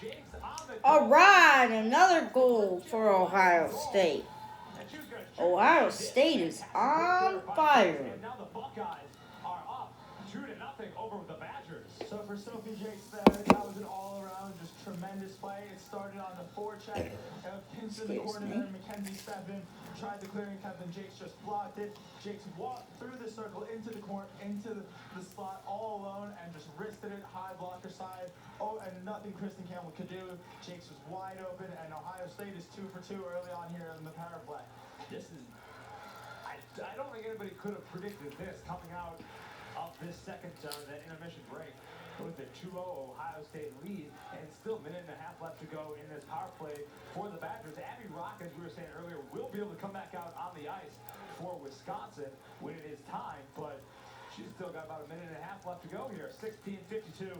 Jake's on the All right, another goal for Ohio State. Ohio State is on fire. And now the Buckeyes are up 2-0 over the Badgers. So for Sophie Jakes there, that was an all-around, just tremendous play. It started on the forecheck, pinched in the corner there. Mackenzie Steffen tried the clearing attempt, and Jakes just blocked it. Jakes walked through the circle into the corner, into the slot all alone, and just wristed it high blocker side. Oh, and nothing Kristen Campbell could do. Jakes was wide open, and Ohio State is 2 for 2 early on here in the power play. This is, I don't think anybody could have predicted this coming out of this second, that intermission break with the 2-0 Ohio State lead, and still a minute and a half left to go in this power play for the Badgers. Abby Rock, as we were saying earlier, will be able to come back out on the ice for Wisconsin when it is time, but she's still got about a minute and a half left to go here. 16:52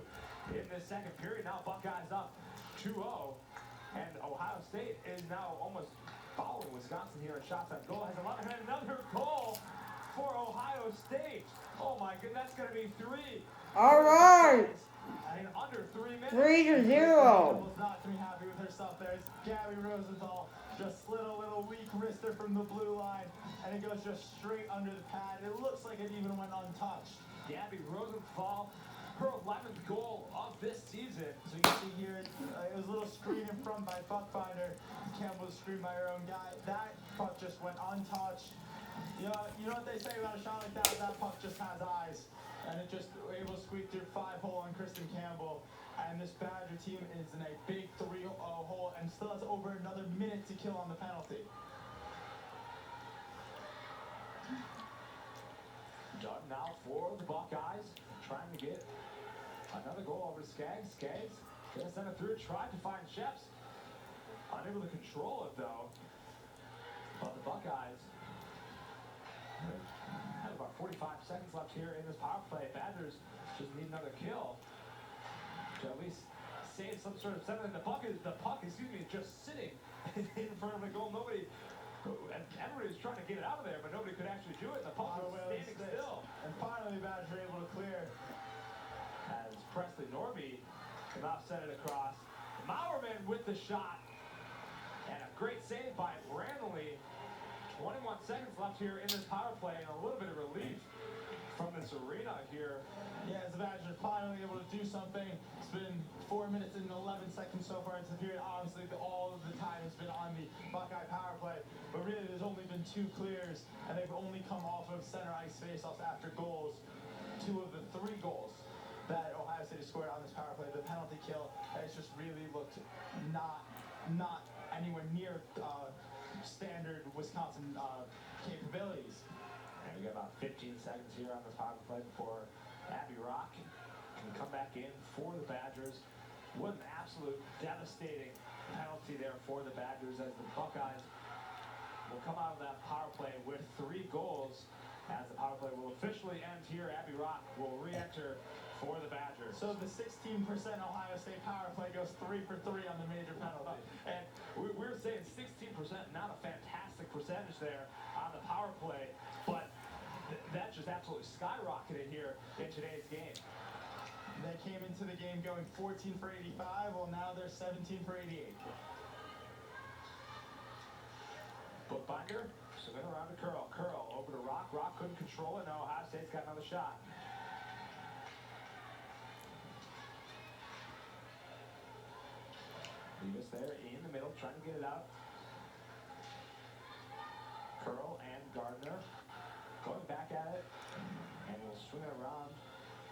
in this second period. Now Buckeyes up 2-0, and Ohio State is now almost following Wisconsin here in shots on goal. Has 11, and another goal for Ohio State. Oh my goodness, that's going to be 3. All right. In under 3 minutes. 3-0. Campbell's not going to be happy with herself there. It's Gabby Rosenthal just slid a little weak wrister from the blue line, and it goes just straight under the pad. It looks like it even went untouched. Gabby Rosenthal, her 11th goal of this season. So you see here, it was a little screen in front by Buckbinder. Campbell was screened by her own guy. That puck just went untouched. You know what they say about a shot like that? That puck just has eyes. And it just able to squeak through 5-hole on Kristen Campbell. And this Badger team is in a big 3-hole and still has over another minute to kill on the penalty. Done now for the Buckeyes, trying to get another goal over Skaggs. Skaggs gonna send it through, tried to find Sheps. Unable to control it though. But the Buckeyes have about 45 seconds left here in this power play. Badgers just need another kill to at least save some sort of seven. The puck is just sitting in front of the goal. Everybody's trying to get it out of there, but nobody could actually do it. The puck was standing still. And finally, Badgers are able to clear. As Presley Norby can offset it across. Mauerman with the shot. And a great save by Brantley. 21 seconds left here in this power play, and a little bit of relief from this arena here. Yeah, as the Badgers are finally able to do something. It's been 4 minutes and 11 seconds so far into the period. Obviously, all of the time has been on the Buckeye power play, but really there's only been 2 clears, and they've only come off of center ice faceoffs after goals. 2 of the 3 goals that Ohio State has scored on this power play, the penalty kill, has just really looked not anywhere near standard Wisconsin capabilities. And we got about 15 seconds here on this power play before Abby Rock can come back in for the Badgers. What an absolute devastating penalty there for the Badgers, as the Buckeyes will come out of that power play with 3 goals, as the power play will officially end here. Abby Rock will re-enter for the Badgers. So the 16% Ohio State power play goes 3 for 3 on the major penalty. And we're saying 16%, not a fantastic percentage there on the power play, but that just absolutely skyrocketed here in today's game. They came into the game going 14 for 85, well now they're 17 for 88. Bookbinder, swinging around to Curl. Curl over to Rock. Rock couldn't control it. No, Ohio State's got another shot. Davis there in the middle, trying to get it out. Curl and Gardner going back at it, and we'll swing it around.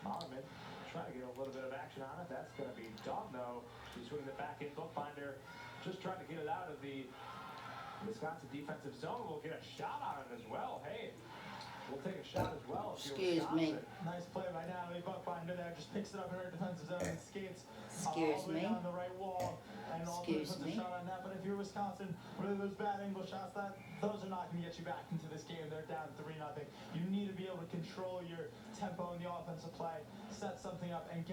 Marmon trying to get a little bit of action on it. That's going to be Dawn, though. He's swinging it back in. Bookbinder just trying to get it out of the Wisconsin defensive zone. We'll get a shot on it as well. Hey, we'll take a shot as well. Excuse me. Nice play by Natalie Bookbinder there. Just picks it up in her defensive zone and skates all Excuse the way me. down the right wall. And ultimately Excuse puts a me. shot on that. But if you're Wisconsin, really those bad angle shots, those are not going to get you back into this game. They're down 3-0. You need to be able to control your tempo in the offensive play, set something up, and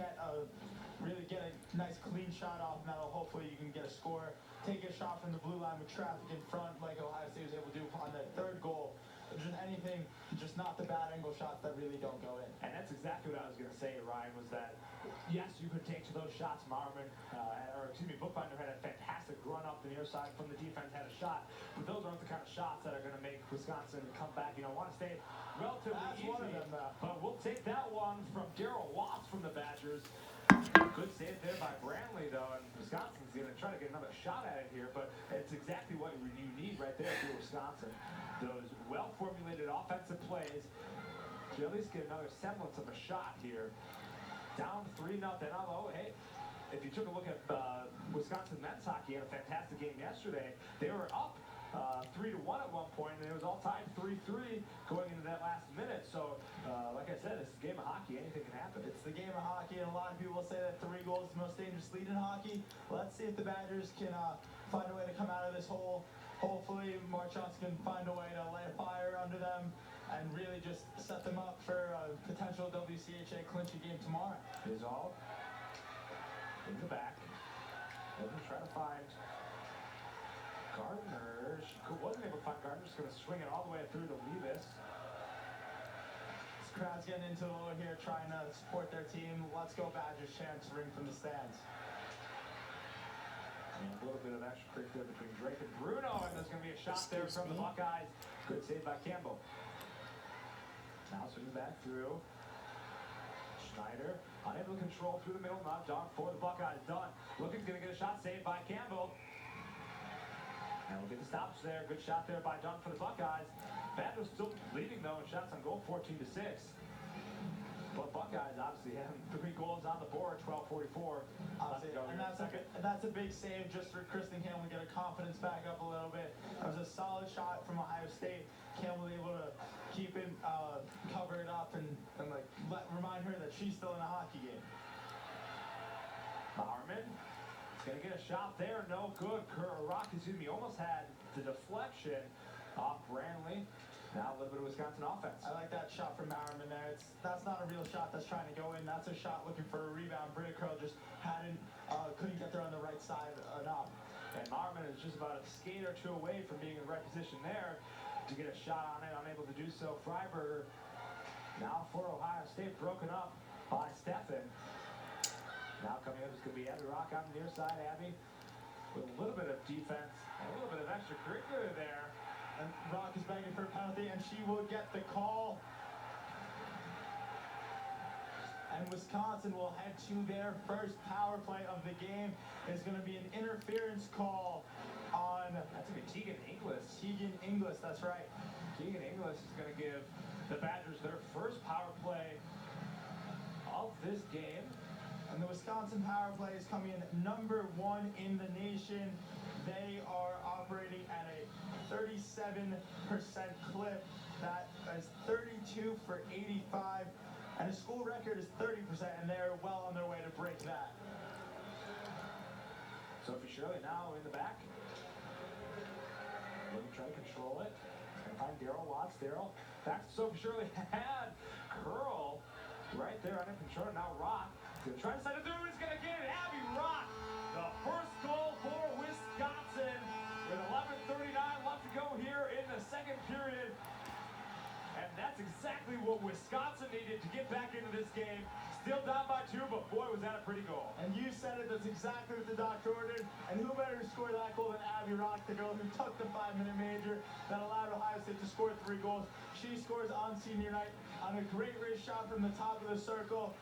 really get a nice clean shot off, and that'll hopefully you can get a score. Take a shot from the blue line with traffic in front, like Ohio State was able to do on that 3rd goal. Just anything, just not the bad angle shots that really don't go in. And that's exactly what I was going to say, Ryan, was that, yes, you could take to those shots. Bookbinder had a fantastic run up the near side from the defense, had a shot, but those aren't the kind of shots that are going to make Wisconsin come back. You know, want to stay relatively That's easy, one of them, but we'll take that one from Darrell Watts from the Badgers. Good save there by Brantley, though, and Wisconsin's going to try to get another shot at it here, but it's exactly what you need right there for Wisconsin. Those well-formulated offensive plays to at least get another semblance of a shot here. Down 3-0, although, hey, if you took a look at Wisconsin men's hockey, had a fantastic game yesterday. They were up 3-1 at one point, and it was all tied 3-3 going into that last minute. So, like I said, it's a game of hockey. Anything can happen. It's the game of hockey, and a lot of people will say that 3 goals is the most dangerous lead in hockey. Let's see if the Badgers can find a way to come out of this hole. Hopefully, Mark Johnson can find a way to light a fire under them and really just set them up for a potential WCHA clinching game tomorrow. Is all in the back. Doesn't try to find Gardner. She wasn't able to find Gardner. Just going to swing it all the way through to Levis. This crowd's getting into it over here, trying to support their team. Let's go Badgers chants ring from the stands. And a little bit of extra creep there between Drake and Bruno, and there's going to be a shot there from the Buckeyes. Good save by Campbell. Now swinging back through. Schneider, unable to control through the middle, not done for the Buckeyes. Done. Looking going to get a shot saved by Campbell. And we'll get the stops there. Good shot there by Dunn for the Buckeyes. Badgers still leading though in shots on goal, 14-6. But Buckeyes obviously having 3 goals on the board, 12:44. And that's a big save just for Kristen Campbell to get her confidence back up a little bit. That was a solid shot from Ohio State. Campbell able to keep it, cover it up, and remind her that she's still in a hockey game. Bowerman is going to get a shot there. No good. Rock, almost had the deflection off Brantley. Now a little bit of Wisconsin offense. I like that shot from Bowerman there. That's not a real shot that's trying to go in. That's a shot looking for a rebound. Britta Curl just couldn't get there on the right side enough. And Bowerman is just about a skate or 2 away from being in the right position there to get a shot on it. Unable to do so. Freiberger now for Ohio State, broken up by Steffen. Now coming up is going to be Abby Rock on the near side. Abby with a little bit of defense and a little bit of extracurricular there. And Rock is begging for a penalty, and she will get the call. And Wisconsin will head to their first power play of the game. It's going to be an interference call on... That's going to be Tegan Inglis. Tegan Inglis, that's right. Tegan Inglis is going to give the Badgers their first power play of this game. And the Wisconsin power play is coming in number 1 in the nation. They are operating at a 37% clip. That is 32 for 85. And the school record is 30%, and they're well on their way to break that. Sophie Shirley now in the back. Looking to try to control it. Gonna find Daryl Watts. Daryl back to Sophie Shirley. Had curl right there under control. Now Rock. Gonna try to send it through. He's gonna get it. Abby Rock. The first goal for Wisconsin with 11:39 left to go here in the second period. And that's exactly what Wisconsin needed to get back into this game. Still down by 2, but boy, was that a pretty goal. And you said it, that's exactly what the doctor ordered. And who better to score that goal than Abby Rock, the girl who took the 5-minute major that allowed Ohio State to score 3 goals. She scores on senior night on a great wrist shot from the top of the circle.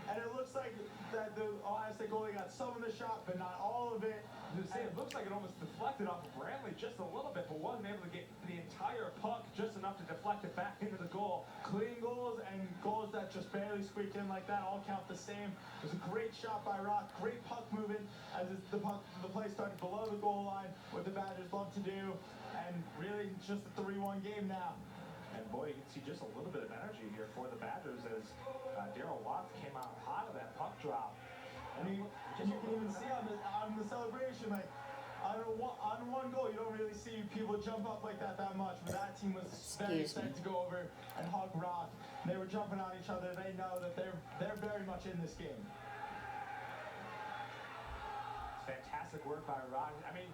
And it looks like that the Ohio State goalie got some of the shot, but not all of it. It looks like it almost deflected off of Brantley just a little bit, but wasn't able to get the entire puck just enough to deflect it back into the goal. Clean goals and goals that just barely squeak in like that all count the same. It was a great shot by Rock, great puck movement as the play started below the goal line, what the Badgers love to do, and really just a 3-1 game now. And boy, you can see just a little bit of energy here for the Badgers as Daryl Watts came out hot of that puck drop. And you can even see on the celebration, like on one goal, you don't really see people jump up like that much. But that team was very set to go over and hug Rock. They were jumping on each other. They know that they're very much in this game. Fantastic work by Rock. I mean,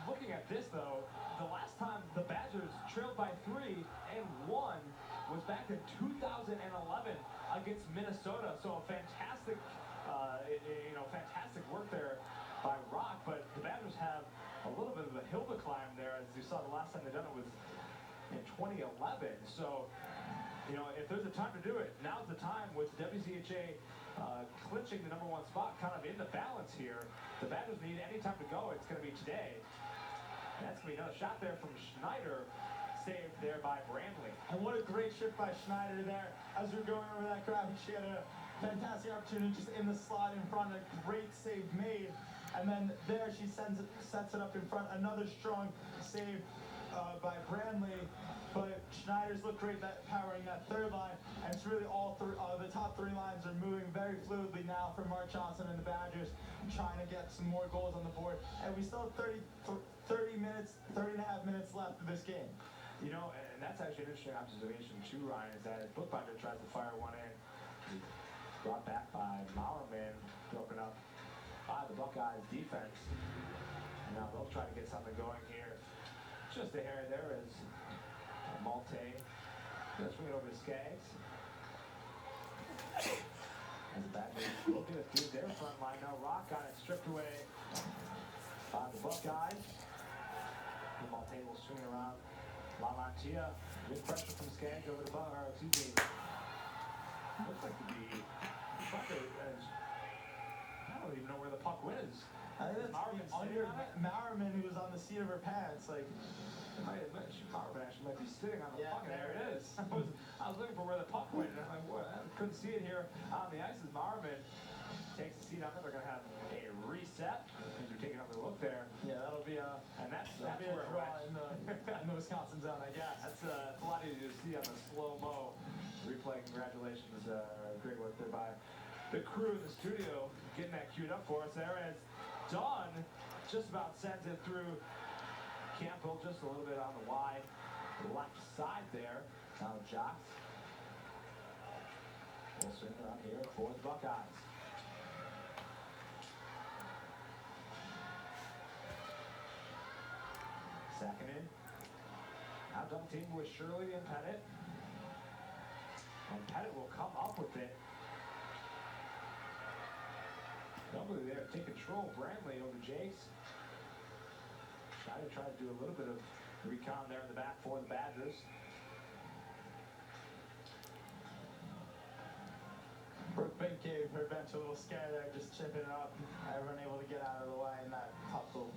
looking at this though, the last time the Badgers trailed by 3 and won was back in 2011 against Minnesota. So a fantastic, fantastic work there by Rock. But the Badgers have a little bit of a hill to climb there, as you saw the last time they done it was in 2011. So, if there's a time to do it, now's the time with WCHA clinching the number 1 spot, kind of in the balance here. The Badgers need any time to go. It's going to be today. And that's going to be another shot there from Schneider, saved there by Brantley. And what a great shift by Schneider there. As we were going over that graphic, she had a fantastic opportunity just in the slot in front, a great save made. And then there she sets it up in front. Another strong save by Brantley. But Schneider's look great powering that third line. And it's really all the top 3 lines are moving very fluidly now for Mark Johnson and the Badgers, trying to get some more goals on the board. And we still have 30 and a half minutes left of this game. And that's actually an interesting observation too, Ryan, is that as Bookbinder tries to fire one in, he's brought back by Mauerman, broken up by the Buckeyes defense. And now they'll try to get something going here. Just a hair there is Malte. Gonna swing it over to Skaggs. As the Badgers looking to do their front line. Now Rock got it stripped away by the Buckeyes. And Malte will swing it around. LaMantia, good pressure from Skaggs over the looks like to be I don't even know where the puck is. I think that's Mauerman, who was on the seat of her pants. Like, Mauerman actually might be sitting on the puck. There it is. I was looking for where the puck went, and I'm like, what? I couldn't see it here on the ice. As Mauerman takes the seat on there, they're going to have a reset. As you're taking another look there. Yeah, that'll be a draw in the Wisconsin zone, I guess. That's a lot easier to see on the slow-mo replay. Congratulations, great work there by the crew in the studio, getting that queued up for us there as Dawn just about sends it through Campbell, just a little bit on the wide left side there. Now Jocks will swing around here for the Buckeyes. Second in. Now double team with Shirley and Pettit. And Pettit will come up with it. Double there, take control. Brantley over Jakes. Schneider tried to do a little bit of recon there in the back for the Badgers. Brooke Bink gave her bench a little scare there, just chipping it up. Everyone able to get out of the way, and that puck will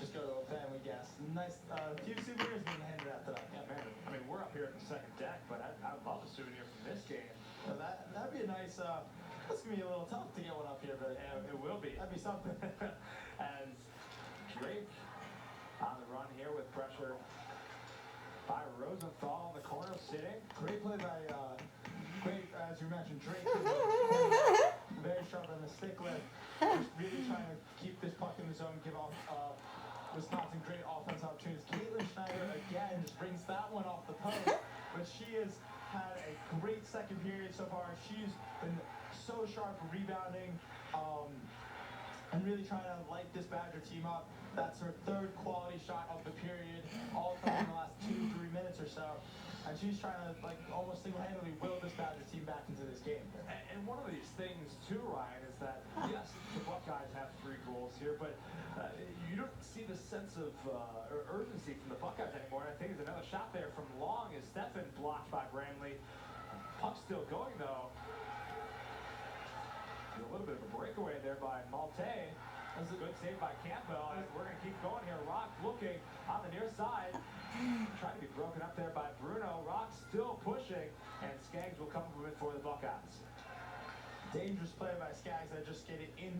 just go to a family guest. Nice, few souvenirs being handed out tonight. Yeah, man. I mean, we're up here at the second deck, but I'd love a souvenir from this game. So that'd be a nice. That's gonna be a little tough to get one up here, but Yeah, it will be. that'd be something. As Drake on the run here with pressure by Rosenthal in the corner sitting. Great play by, as you mentioned, Drake. Very sharp on the stick lift. Just really trying to keep this puck in the zone, give off Wisconsin great offense opportunities. Caitlin Schneider again just brings that one off the post, but she has had a great second period so far. She's been so sharp rebounding and really trying to light this Badger team up. That's her third quality shot of the period, all from in the last 2-3 minutes or so. And she's trying to almost single-handedly will this Badger team back into this game. And one of these things too, Ryan, is that yes, the Buckeyes have 3 goals here, but you don't see the sense of urgency from the Buckeyes anymore. And I think there's another shot there from Long as Stefan blocked by Bramley. Puck's still going though. A little bit of a breakaway there by Malte. That's a good save by Campbell. And we're going to keep going here. Rock looking on the near side. Trying to be broken up there by Bruno. Rock still pushing. And Skaggs will come up with it for the Buckeyes. Dangerous play by Skaggs that just skated in,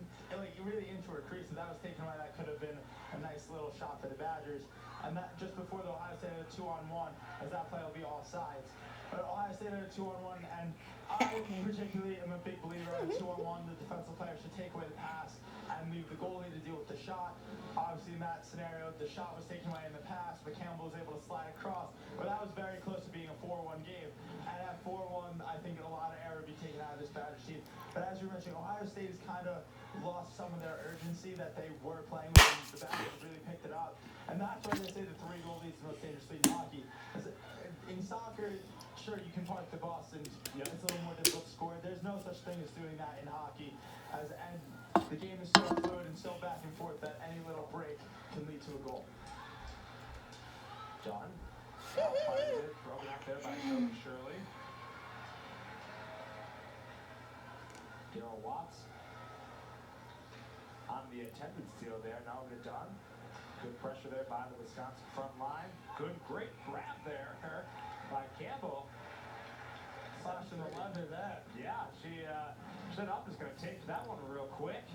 really into her crease. If that was taken away, that could have been a nice little shot for the Badgers. And that just before the Ohio State had a 2-on-1, as that play will be all sides. But Ohio State had a 2-on-1, and I particularly am a big believer in 2-on-1. The defensive player should take away the pass and leave the goalie to deal with the shot. Obviously, in that scenario, the shot was taken away in the pass, but Campbell was able to slide across. But that was very close to being a 4-1 game. And at 4-1, I think a lot of error would be taken out of this Badger team. But as you mentioned, Ohio State has kind of lost some of their urgency that they were playing with, and the Badgers really picked it up. And that's why they say the 3-goal lead is the most dangerous league in hockey. In soccer, sure, you can park the bus and it's a little more difficult to score. There's no such thing as doing that in hockey. And the game is so fluid and so back and forth that any little break can lead to a goal. John. Broken out there by Sophie Shirley. Daryl Watts on the attempted steal there. Now over to Dunn. Good pressure there by the Wisconsin front line. Great grab there by Campbell. Slash in the leather there. Yeah, she set up is going to take that one real quick.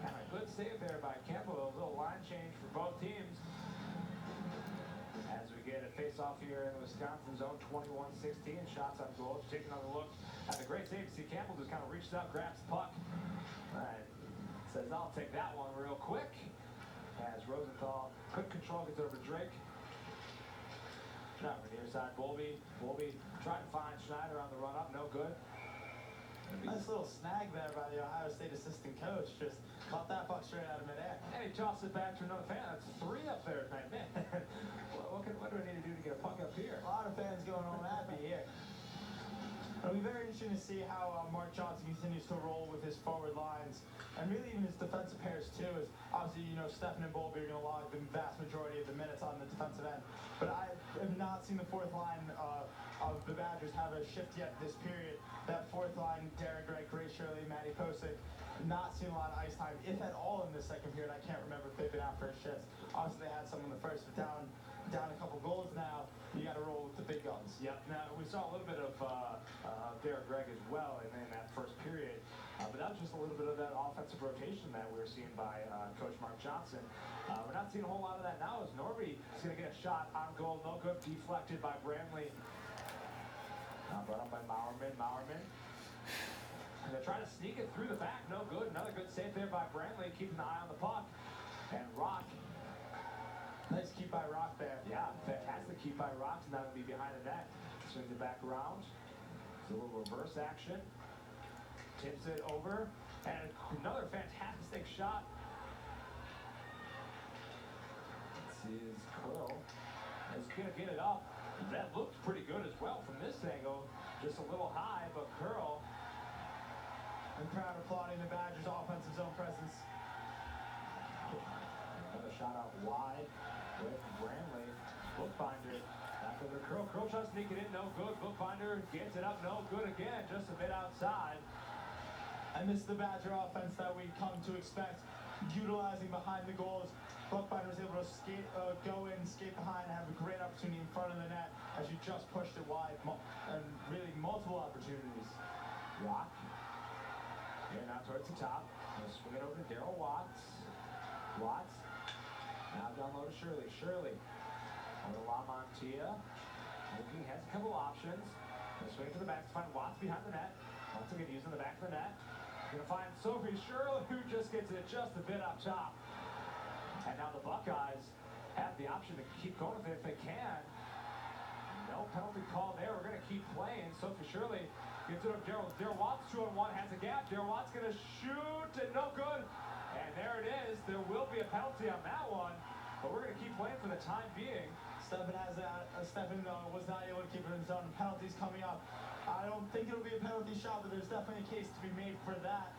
And a good save there by Campbell. A little line change for both teams. As we get a face-off here in the Wisconsin zone, 21-16, shots on goal. Just taking another look at the great save. See Campbell just kind of reached out, grabs the puck. And says, I'll take that one real quick. As Rosenthal, quick control, gets over Drake. Now, near side, Bolby trying to find Schneider on the run-up, no good. Nice little snag there by the Ohio State assistant coach. Just caught that puck straight out of midair. And he tossed it back to another fan. That's 3 up there tonight, man. What do I need to do to get a puck up here? A lot of fans going home happy here. It'll be very interesting to see how Mark Johnson continues to roll with his forward lines, and really even his defensive pairs too. Is obviously, Stefan and Bolby are going to log the vast majority of the minutes on the defensive end. But I have not seen the fourth line of the Badgers have a shift yet this period. That fourth line, Derek Gregg, Grace Shirley, Maddie Posick, not seen a lot of ice time, if at all, in the second period. I can't remember if they've been out for a shift. Obviously, they had some in the first, but down a couple goals now. You got to roll with the big guns. Yep. Now, we saw a little bit of Derek Gregg as well in that first period. But that was just a little bit of that offensive rotation that we were seeing by Coach Mark Johnson. We're not seeing a whole lot of that now as Norby is going to get a shot on goal. No good. Deflected by Bramley. Now brought up by Maurman. And they're trying to sneak it through the back. No good. Another good save there by Bramley. Keeping an eye on the puck. And Rock. Nice keep by Rock there. Yeah, fantastic keep by Rock. And that'll be behind the net. Swings it back around. It's a little reverse action. Tips it over. And another fantastic shot. This is Curl. Is going to get it up. That looked pretty good as well from this angle. Just a little high, but Curl. And crowd applauding the Badgers' offensive zone presence. Another shot out wide. with Brantley. Bookbinder back over to Curl. Curl tries to sneak it in, no good. Bookbinder gets it up, no good again, just a bit outside. And this is the Badger offense that we come to expect, utilizing behind the goals. Bookbinder was able to go in, skate behind, and have a great opportunity in front of the net as you just pushed it wide, and really multiple opportunities. Rock. Here now towards the top. Gonna swing it over to Daryl Watts. Watts. Now down low to Shirley. Shirley. On the La Montilla. Looking, has a couple options. Gonna swing it to the back to find Watts behind the net. Once again, using the back of the net. Gonna find Sophie Shirley, who just gets it just a bit up top. And now the Buckeyes have the option to keep going with it if they can. No penalty call there. We're gonna keep playing. Sophie Shirley gets it up. Daryl Watts 2-on-1, has a gap. Daryl Watts gonna shoot and no good. And there it is. There will be a penalty on that one, but we're gonna keep playing for the time being. Stefan was not able to keep it in his own. Penalties coming up. I don't think it'll be a penalty shot, but there's definitely a case to be made for that.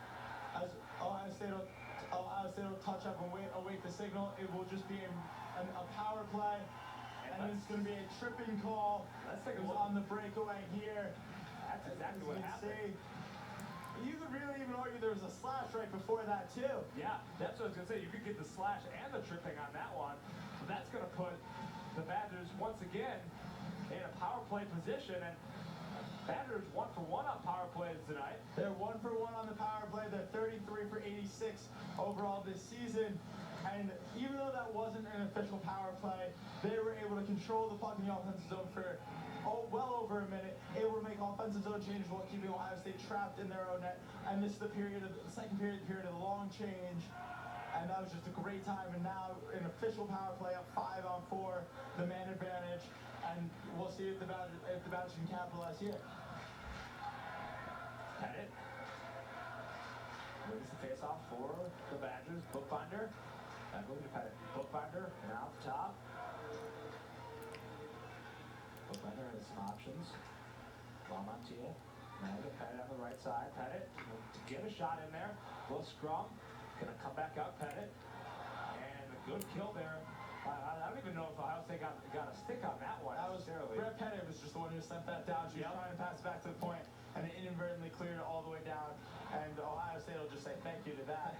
As Ohio State will touch up and await the signal. It will just be a power play, and it's going to be a tripping call. Let's take a It was look. on the breakaway here. That's exactly what happened. You could really even argue there was a slash right before that too. Yeah, that's what I was gonna say. You could get the slash and the tripping on that one. But that's gonna put the Badgers once again in a power play position, and Badgers 1 for 1 on power plays tonight. They're 1 for 1 on the power play. They're 33 for 86 overall this season. And even though that wasn't an official power play, they were able to control the puck in the offensive zone for well over a minute, able to make offensive zone changes while keeping Ohio State trapped in their own net. And this is the second period of the long change. And that was just a great time. And now an official power play up 5-on-4, the man advantage. And we'll see if the Badgers can capitalize here. Pettit wins the face-off for the Badgers. Bookbinder. Back over to Pettit. Bookbinder now at the top. Bookbinder has some options. La Montilla. Now to Pettit on the right side. Pettit to get a shot in there. Little scrum. Gonna come back out, Pettit. And a good kill there. I don't even know if Ohio State got a stick on that one. That was necessarily. Brett Pettit was just the one who sent that down. She was trying to pass it back to the point, and it inadvertently cleared it all the way down. And Ohio State will just say thank you to that.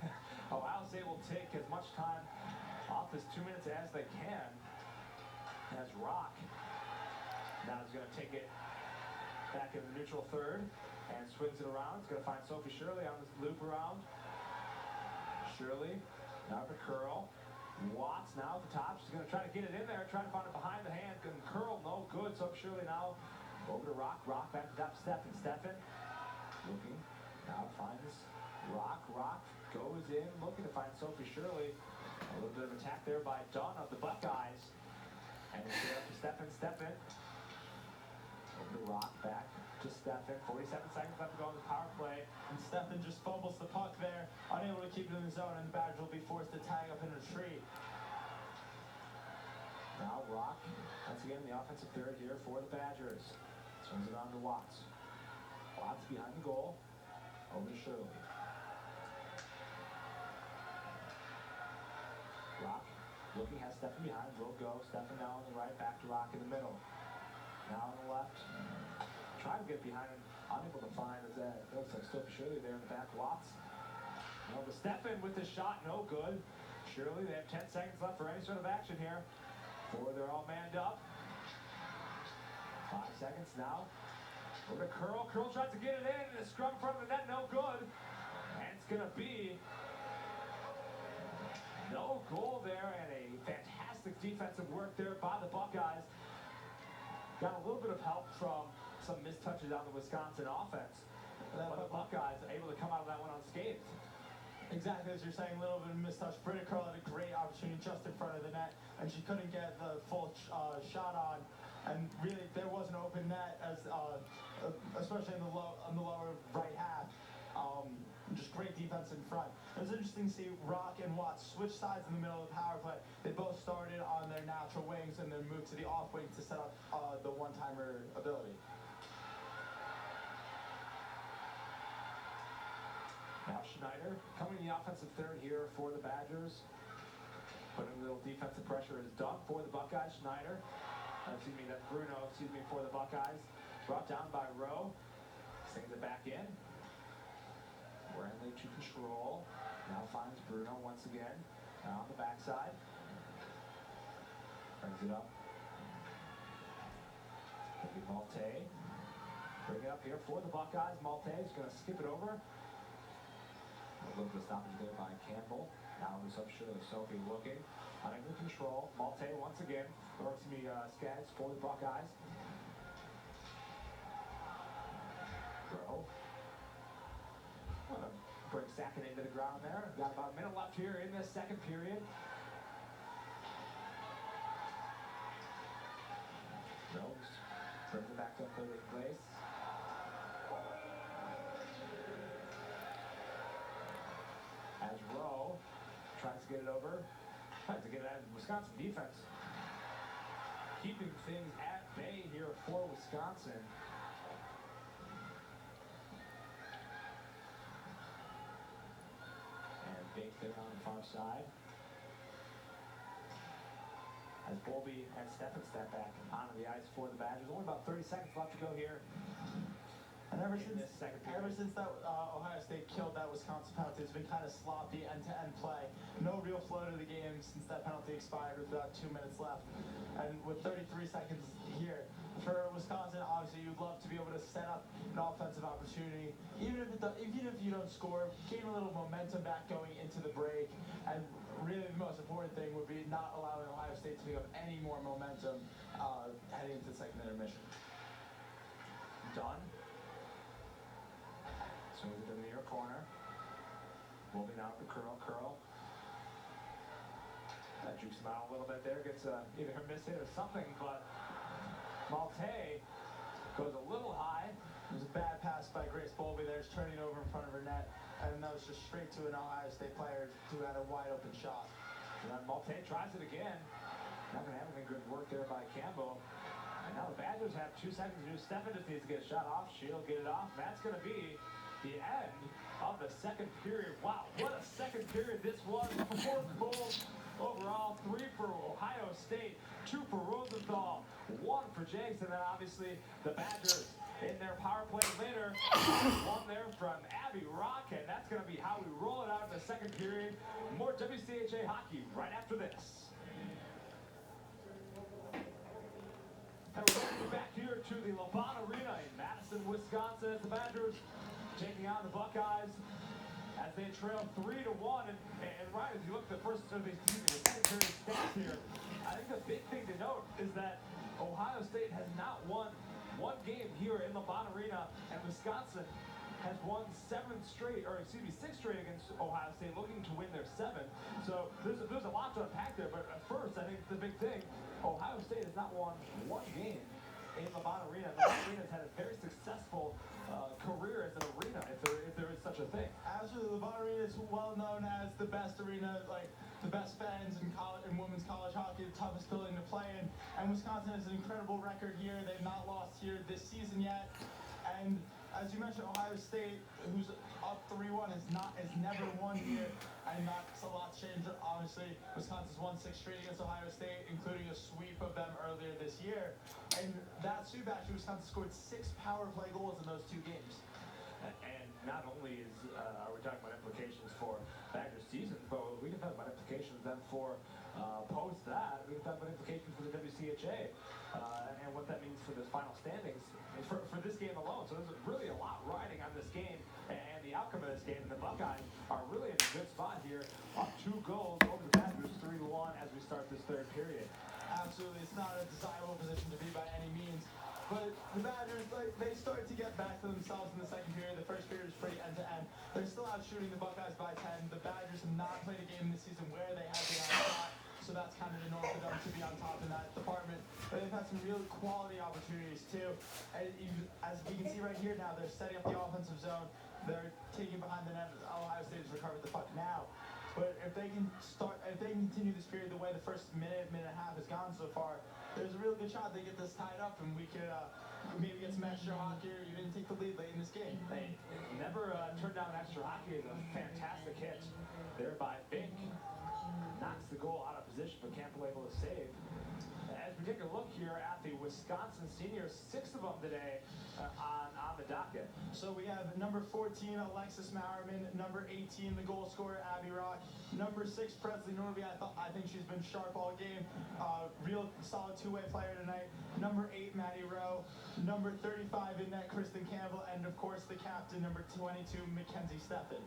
Ohio State will take as much time off this 2 minutes as they can. As Rock now is going to take it back in the neutral third and swings it around. It's going to find Sophie Shirley on this loop around. Shirley now to Curl. Watts now at the top. She's going to try to get it in there, trying to find it behind the hand. And Curl, no good. So Shirley now over to Rock. Rock back to top. Stefan looking. Now finds Rock. Rock goes in, looking to find Sophie Shirley. A little bit of attack there by Dunn of the Buckeyes. And it's up to Stefan. Over to Rock, back to Stefan. 47 seconds left to go on the power play. And Stefan just fumbles the puck there, unable to keep it in the zone, and the Badgers will be forced to tag up and retreat. Now Rock, once again the offensive third here for the Badgers. Swings it on to Watts. Watts behind the goal. Over to Shirley. Rock looking, has Stefan behind, will go. Stefan now on the right, back to Rock in the middle. Now on the left. Trying to get behind him, unable to find it. Looks like Sophie Shirley there in the back. Watts. Now the Stefan with the shot, no good. Shirley, they have 10 seconds left for any sort of action here. They're all manned up. 5 seconds now. Over to Curl. Curl tries to get it in, and a scrum in front of the net, no good. And it's going to be no goal there, and a fantastic defensive work there by the Buckeyes. Got a little bit of help from some missed touches on the Wisconsin offense. But the Buckeyes are able to come out of that one unscathed. Exactly as you're saying, a little bit of mistouch. Britta Curl had a great opportunity just in front of the net, and she couldn't get the full shot on. And really, there was an open net, as especially in the lower right half. Just great defense in front. It was interesting to see Rock and Watts switch sides in the middle of the power play. They both started on their natural wings and then moved to the off wing to set up the one-timer ability. Now Schneider coming in the offensive third here for the Badgers. Putting a little defensive pressure is done for the Buckeyes. Schneider, that's Bruno, for the Buckeyes. Brought down by Rowe. Sings it back in. Brantley to control. Now finds Bruno once again. Now on the backside. Brings it up. Maybe Malte. Bring it up here for the Buckeyes. Malte is going to skip it over. A little bit of stoppage there by Campbell. Now the substitute of Sophie looking. Under control. Malte once again. Skaggs for the Buckeyes. Rowe. Want to bring Sackett into the ground there. Got about a minute left here in this second period. Rose brings it back to third place. As Rowe tries to get it over. Tries to get it out of Wisconsin defense. Keeping things at bay here for Wisconsin. And Bake there on the far side. As Bowlby and Steffen step back onto the ice for the Badgers. Only about 30 seconds left to go here. And ever since that Ohio State killed that Wisconsin penalty, it's been kind of sloppy end-to-end play. No real flow to the game since that penalty expired with about 2 minutes left. And with 33 seconds here, for Wisconsin, obviously you'd love to be able to set up an offensive opportunity. Even if you don't score, gain a little momentum back going into the break. And really the most important thing would be not allowing Ohio State to pick up any more momentum heading into the second intermission. Done. Swings it to the near corner. Moving out the curl. That jukes him out a little bit there. Gets either a miss hit or something, but Malte goes a little high. It was a bad pass by Grace Bowlby there. It's turning over in front of her net. And that was just straight to an Ohio State player who had a wide open shot. And then Malte tries it again. Not going to have any good work there by Campbell. And now the Badgers have 2 seconds to do. Steffen just needs to get a shot off. She'll get it off. That's going to be the end of the second period. Wow, what a second period this was. 4 goals overall, 3 for Ohio State, 2 for Rosenthal, 1 for Jakes, and then obviously the Badgers in their power play later. 1 there from Abby Rock, and that's going to be how we roll it out in the second period. More WCHA hockey right after this. And we're going to be back here to the LaVaughn Arena in Madison, Wisconsin, as the Badgers taking on the Buckeyes as they trail 3-1. And Ryan, as you look at the second period stats here, I think the big thing to note is that Ohio State has not won one game here in LaVaughn Arena, and Wisconsin has won 6 straight against Ohio State, looking to win their 7th. So there's a lot to unpack there, but at first, I think the big thing, Ohio State has not won one game in LaVaughn Arena. LaVaughn Arena has had a very successful career as an arena, if there is such a thing. Absolutely, LaVaughn Arena is well known as the best arena, like the best fans in college and women's college hockey, the toughest building to play in. And Wisconsin has an incredible record here. They've not lost here this season yet. And as you mentioned, Ohio State, who's up 3-1, has never won here, and that's a lot changed. Obviously, Wisconsin's won 6 straight against Ohio State, including a sweep of them earlier this year. And that sweep, actually, Wisconsin scored 6 power play goals in those 2 games. And not only are we talking about implications for Badger seasons, but we can talk about implications then for post that. We can talk about implications for the WCHA and what that means for the final standings for this game alone. So there's really a lot riding on this game and the outcome of this game. And the Buckeyes are really in a good spot here, up 2 goals over the Badgers, 3-1 as we start this third period. Absolutely, it's not a desirable position to be by any means. But the Badgers, they start to get back to themselves in the second period. The first period is pretty end-to-end. They're still out shooting the Buckeyes by 10. The Badgers have not played a game this season where they have been on top. So that's kind of the norm for them to be on top in that department. But they've had some really quality opportunities too. And as we can see right here now, they're setting up the offensive zone. They're taking behind the net. Ohio State has recovered the puck now. But if they can continue this period the way the first minute and a half has gone so far, there's a real good shot they get this tied up and we could maybe get some extra hockey or even take the lead late in this game. They never turned down extra hockey. Is a fantastic hit there by Bink. Knocks the goal out of position. position, but Campbell able to save. As we take a look here at the Wisconsin seniors, 6 of them today on the docket. So we have number 14, Alexis Maurerman, number 18, the goal scorer, Abby Rock, number 6, Presley Norby. I think she's been sharp all game. Real solid two-way player tonight. Number 8, Maddie Rowe, number 35 in net, Kristen Campbell, and of course the captain, number 22, Mackenzie Steffen.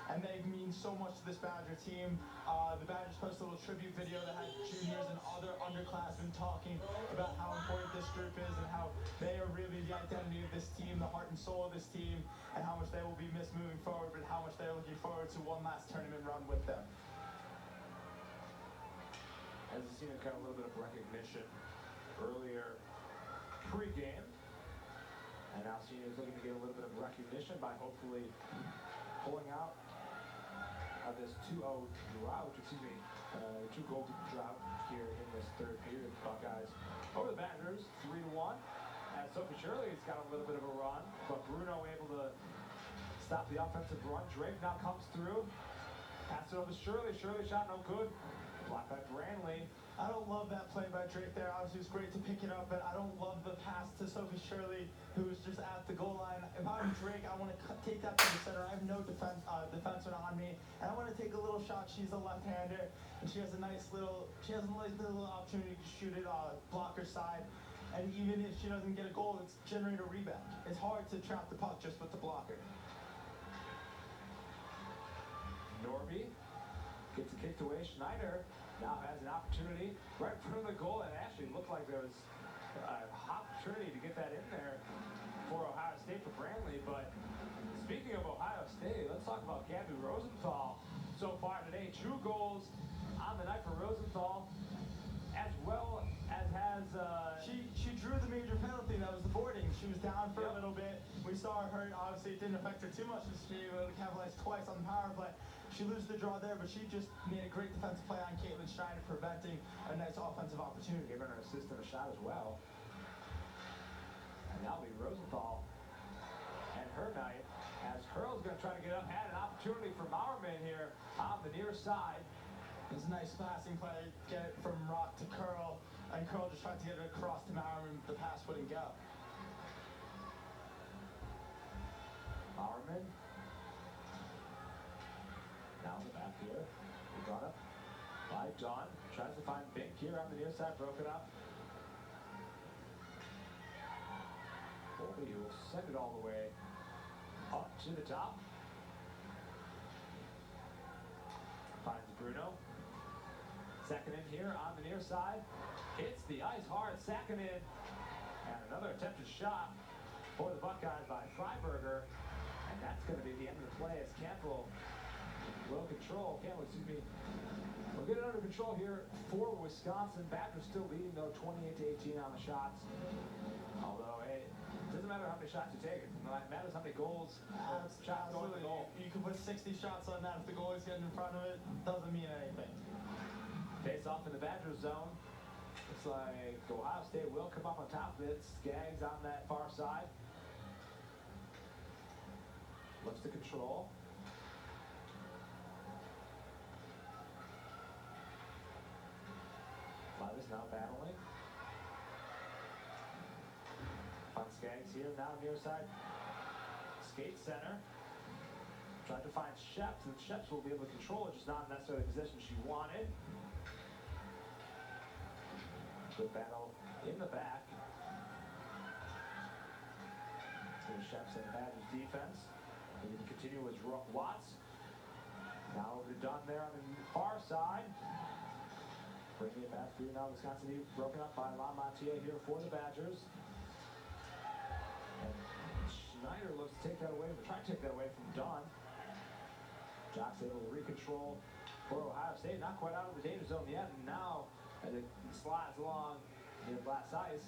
And they mean so much to this Badger team. The Badgers posted a little tribute video that had juniors and other underclassmen talking about how important this group is and how they are really the identity of this team, the heart and soul of this team, and how much they will be missed moving forward, but how much they're looking forward to one last tournament run with them. As a senior, got a little bit of recognition earlier pre-game. And now seniors looking to get a little bit of recognition by hopefully pulling out of this 2-0 drought, 2-goal drought here in this third period. Buckeyes over the Badgers, 3-1. As Sophie Shirley's got a little bit of a run, but Bruno able to stop the offensive run. Drake now comes through, passes it over to Shirley. Shirley shot no good. Blocked by Branley. I don't love that play by Drake there. Obviously, it's great to pick it up, but I don't love the pass to Sophie Shirley, who was just at the goal line. If I'm Drake, I want to take that to the center. I have no defenseman on me, and I want to take a little shot. She's a left-hander, and she has a nice little opportunity to shoot it blocker side. And even if she doesn't get a goal, it's generate a rebound. It's hard to trap the puck just with the blocker. Norby gets it kicked away. Schneider now has an opportunity right in front of the goal, and it actually looked like there was an opportunity to get that in there for Ohio State for Brantley. But speaking of Ohio State, let's talk about Gabby Rosenthal so far today. 2 goals on the night for Rosenthal, as well as has... She drew the major penalty. That was the boarding. She was down for a little bit. We saw her hurt. Obviously, it didn't affect her too much. She was able to capitalize twice on the power play. She loses the draw there, but she just made a great defensive play on Caitlin Schneider, preventing a nice offensive opportunity. Giving her an assist and a shot as well. And that'll be Rosenthal and her night, as Hurl's going to try to get up. Had an opportunity for Maurerman here on the near side. It was a nice passing play, get it from Rock to Curl, and Curl just tried to get it across to Maurerman, the pass wouldn't go. Maurerman. Now in the back here. He brought up by Dawn. Tries to find Bink here on the near side, broken up. Colby will send it all the way up to the top. Finds Bruno. Second in here on the near side. Hits the ice hard. Second in. And another attempted shot for the Buckeyes by Freiberger. And that's going to be the end of the play as Campbell will control. Campbell, we'll get it under control here for Wisconsin. Badgers still leading though 28-18 on the shots. Although, hey, it doesn't matter how many shots you take. It matters how many goals shots go in the goal. You can put 60 shots on that. If the goalie's getting in front of it, doesn't mean anything. Face off in the Badgers zone. Looks like Ohio State will come up on top of it. Skaggs on that far side. Looks to control. Levis now battling. Finds Skaggs here, now near side. Skate center. Tried to find Sheps, and Sheps will be able to control it, just not necessarily the position she wanted. Good battle in the back. Here's Sheps and Badgers defense. They need to continue with Watts. Now over to Dunn there on the far side. Bringing it back through now. Wisconsin broken up by LaMontier here for the Badgers. And Schneider looks to take that away, but try to take that away from Dunn. Jock's able to recontrol for Ohio State. Not quite out of the danger zone yet. And now, as it slides along near glass ice,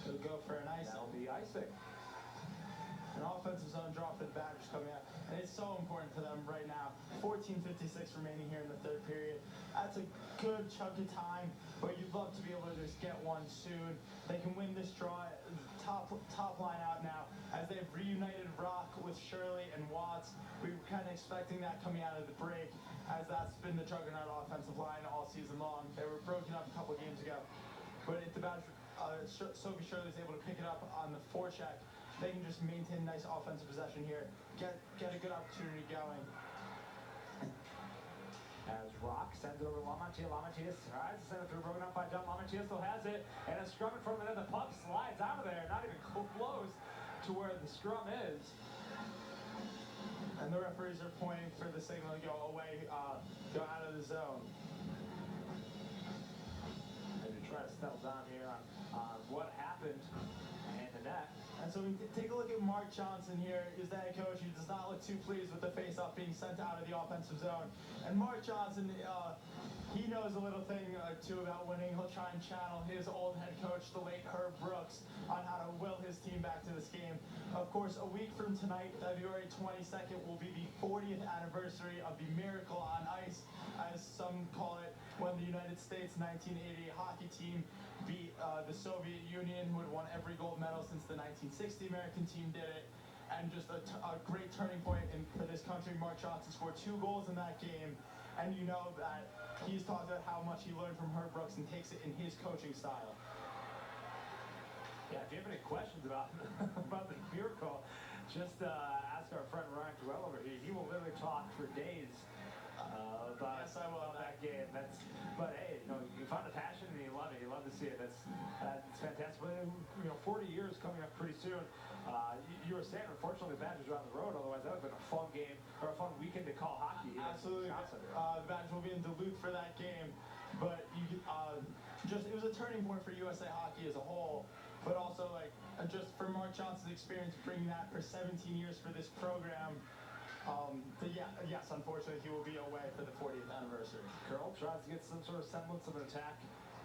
It'll go for an icing. that'll be icing. An offensive zone drop for the Badgers coming out, and it's so important for them right now. 14:56 remaining here in the third period. That's a good chunk of time, but you'd love to be able to just get one soon. They can win this draw top line out now as they've reunited Rock with Shirley and Watts. We were kind of expecting that coming out of the break, as that's been the juggernaut offensive line all season long. They were broken up a couple games ago, but if the Badgers, Sophie Shirley's able to pick it up on the forecheck, they can just maintain nice offensive possession here, get a good opportunity going. As Rock sends it over to Lamontia. Lamontia tries to send it through, broken up by Dunn. Lamontia still has it, and a scrum in front of it, and the puck slides out of there, not even close to where the scrum is. And the referees are pointing for the signal to go away, go out of the zone. And we try to settle down here on what happened and the net. And so we take a look at Mark Johnson here. He's the head coach. He does not look too pleased with the face-off being sent out of the offensive zone. And Mark Johnson, he knows a little thing or two about winning. He'll try and channel his old head coach, the late Herb Brooks, on how to will his team back to this game. Of course, a week from tonight, February 22nd, will be the 40th anniversary of the Miracle on Ice, as some call it, when the United States 1980 hockey team beat the Soviet Union, who had won every gold medal since the 1960 American team did it. And just a great turning point for this country. Mark Johnson scored 2 goals in that game. And you know that he's talked about how much he learned from Herb Brooks and takes it in his coaching style. Yeah, if you have any questions about the Miracle, just ask our friend Ryan Terrell over here. He will literally talk for days about that game. But hey, you found a passion and you love it. You love to see it. That's fantastic. But 40 years coming up pretty soon. You were saying, unfortunately, the Badgers are on the road. Otherwise, that would have been a fun game or a fun weekend to call hockey. Absolutely. The Badgers will be in Duluth for that game. But it was a turning point for USA Hockey as a whole. But also, just for Mark Johnson's experience bringing that for 17 years for this program. Yes, unfortunately, he will be away for the 40th anniversary. Curl tries to get some sort of semblance of an attack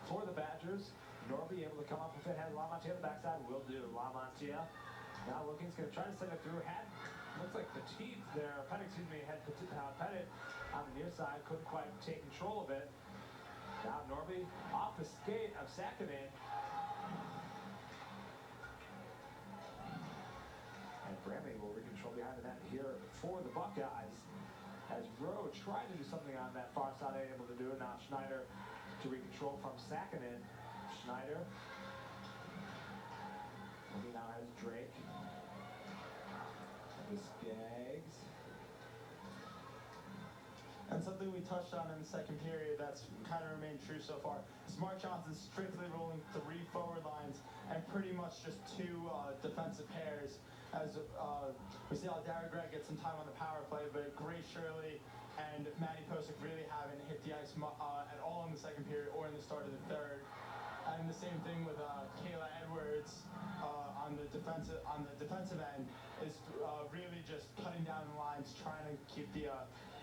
for the Badgers. Norby able to come up with it. Has Lamontia on the backside. Will do. Lamontia now looking. He's going to try to send it through. Looks like Petit there. Pettit on the near side. Couldn't quite take control of it. Now Norby off the skate of Sakkonen. And Bramley will recontrol behind the net here for the Buckeyes. As Rowe tried to do something on that far side, able to do it. Now Schneider to recontrol from Sakkonen. Schneider. He now has Drake. The Skaggs. And something we touched on in the second period that's kind of remained true so far is Mark Johnson strictly rolling 3 forward lines and pretty much just 2 defensive pairs. As we see how Dara Gregg gets some time on the power play, but Grace Shirley and Maddie Posick really haven't hit the ice at all in the second period or in the start of the third. And the same thing with Kayla Edwards on the defensive end is really just cutting down the lines, trying to keep the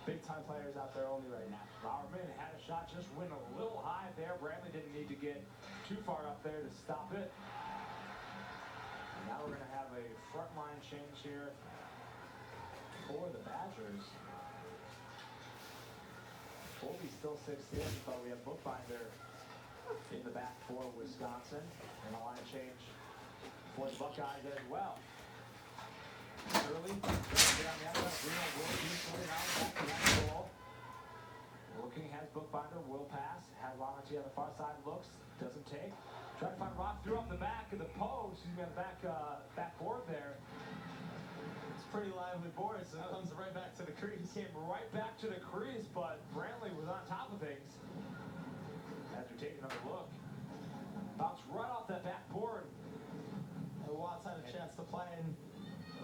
big-time players out there only right now. Bowerman had a shot, just went a little high there. Bradley didn't need to get too far up there to stop it. And now we're going to have a front line change here for the Badgers. Colby still 6 in, but we have Bookbinder in the back for Wisconsin. And a line change for the Buckeyes as well. Early, get on the outside. Bruno will be putting out back to that goal. Looking, has Bookbinder, will pass. Has Lamontia on the far side, looks, doesn't take. Try to find Rock through up the back of the post. He's got the back board there. It's pretty lively board, so it comes right back to the crease. Came right back to the crease, but Brantley was on top of things. As we take another look. Bounced right off that back board. And Watts had a chance to play, and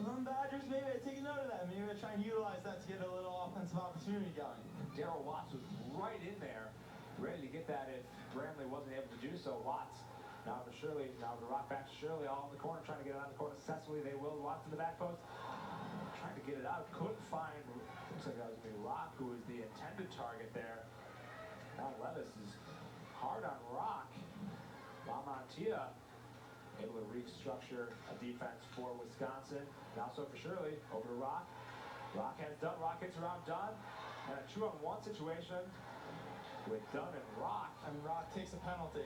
the Badgers maybe taking note of that. Maybe they're trying to utilize that to get a little offensive opportunity going. Darryl Watts was right in there, ready to get that if Bramley wasn't able to do so. Watts now to Shirley, now to Rock back to Shirley, all in the corner, trying to get it out of the corner successfully. They will. Watts in the back post, trying to get it out. Couldn't find, looks like that was going to be Rock who was the intended target there. Now Levis is hard on Rock. Lamontia able to restructure a defense for Wisconsin. Now so for Shirley, over to Rock. Rock has Dunn. Rock gets around Dunn. And a 2-on-1 situation with Dunn and Rock. And Rock takes a penalty.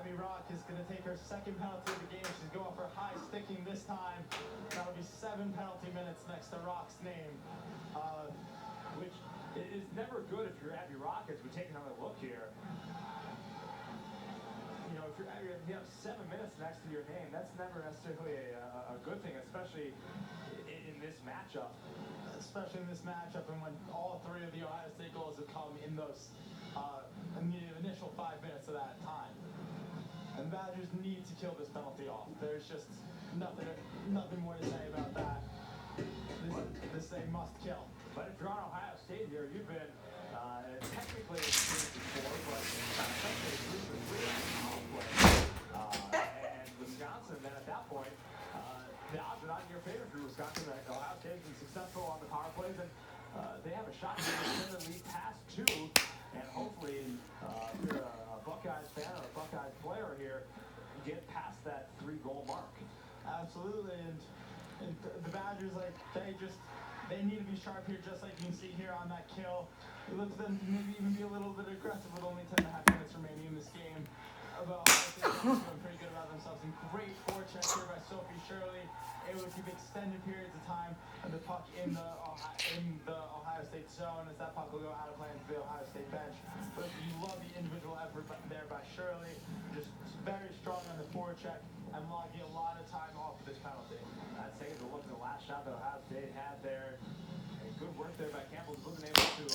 Abby Rock is going to take her second penalty of the game. She's going for high sticking this time. That'll be 7 penalty minutes next to Rock's name. Which is never good if you're Abby Rock, as we take another look here. You know, if you have 7 minutes next to your name, that's never necessarily a good thing, especially in this matchup. Especially in this matchup, and when all 3 of the Ohio State goals have come in those in the initial 5 minutes of that time. And Badgers need to kill this penalty off. There's just nothing more to say about that. This is a must kill. But if you're on Ohio State here, you've been technically experienced before, but essentially 3-for-3 on the power play. And Wisconsin, then at that point, the odds are not in your favor for Wisconsin. Ohio State has been successful on the power plays, and they have a shot to extend the lead past 2. And hopefully, if you're a Buckeyes fan or a Buckeyes player here, get past that 3-goal mark. Absolutely, and the Badgers, like, they need to be sharp here, just like you can see here on that kill. It looks for them to maybe even be a little bit aggressive with only 10.5 minutes remaining in this game. About feeling pretty good about themselves, and great forecheck here by Sophie Shirley, able to keep extended periods of time, and the puck in the Ohio State zone as that puck will go out of play into the Ohio State bench. But you love the individual effort there by Shirley, just very strong on the forecheck and logging a lot of time off of this penalty. Taking a look at the last shot that Ohio State had there. And good work there by Campbell. Wasn't able to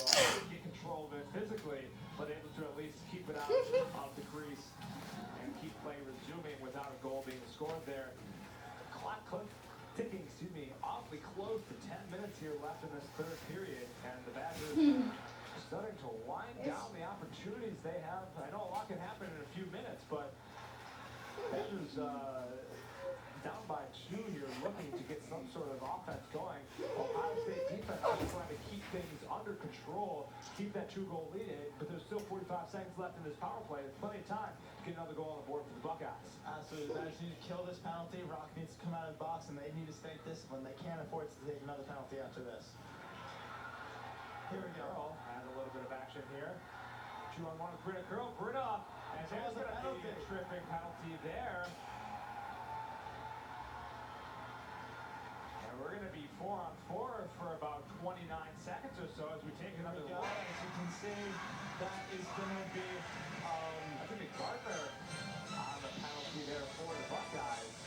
get control of it physically, but able to at least keep it out of the crease and keep play resuming without a goal being scored there. Clock ticking, awfully close to 10 minutes here left in this third period, and the Badgers starting to wind down the opportunities they have. I know a lot can happen in a few minutes, but Badgers down by 2 here, looking to get some sort of offense going. Ohio State defense is trying to keep things under control, keep that 2-goal lead, but there's still 45 seconds left in this power play. There's plenty of time to get another goal on the board for the Buckeyes. Absolutely, the Badgers need to kill this penalty. Rock needs to come out of the box, and they need to stay disciplined. They can't afford to take another penalty after this. Here we go. Curl has a little bit of action here. 2-on-1 with Britta Curl. Britta, and there's going to be a terrific penalty there. We're going to be 4-on-4 for about 29 seconds or so as we take another look. As you can see, that is going to be Gardner on the penalty there for the Buckeyes.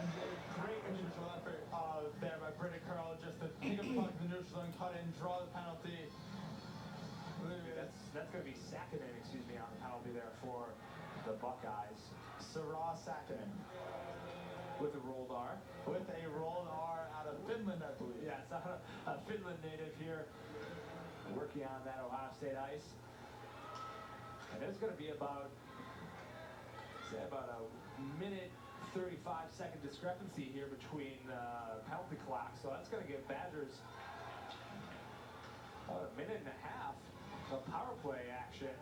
And a great neutral effort there by Britta Curl, just to pick up the puck in the neutral zone, cut in, draw the penalty. That's going to be Sakkonen, on the penalty there for the Buckeyes. Sarah Sakkonen. With a rolled R. With a rolled R out of Finland, I believe. Yeah, it's a Finland native here working on that Ohio State ice. And there's going to be about a minute 35-second discrepancy here between penalty clocks. So that's going to give Badgers about a minute and a half of power play action.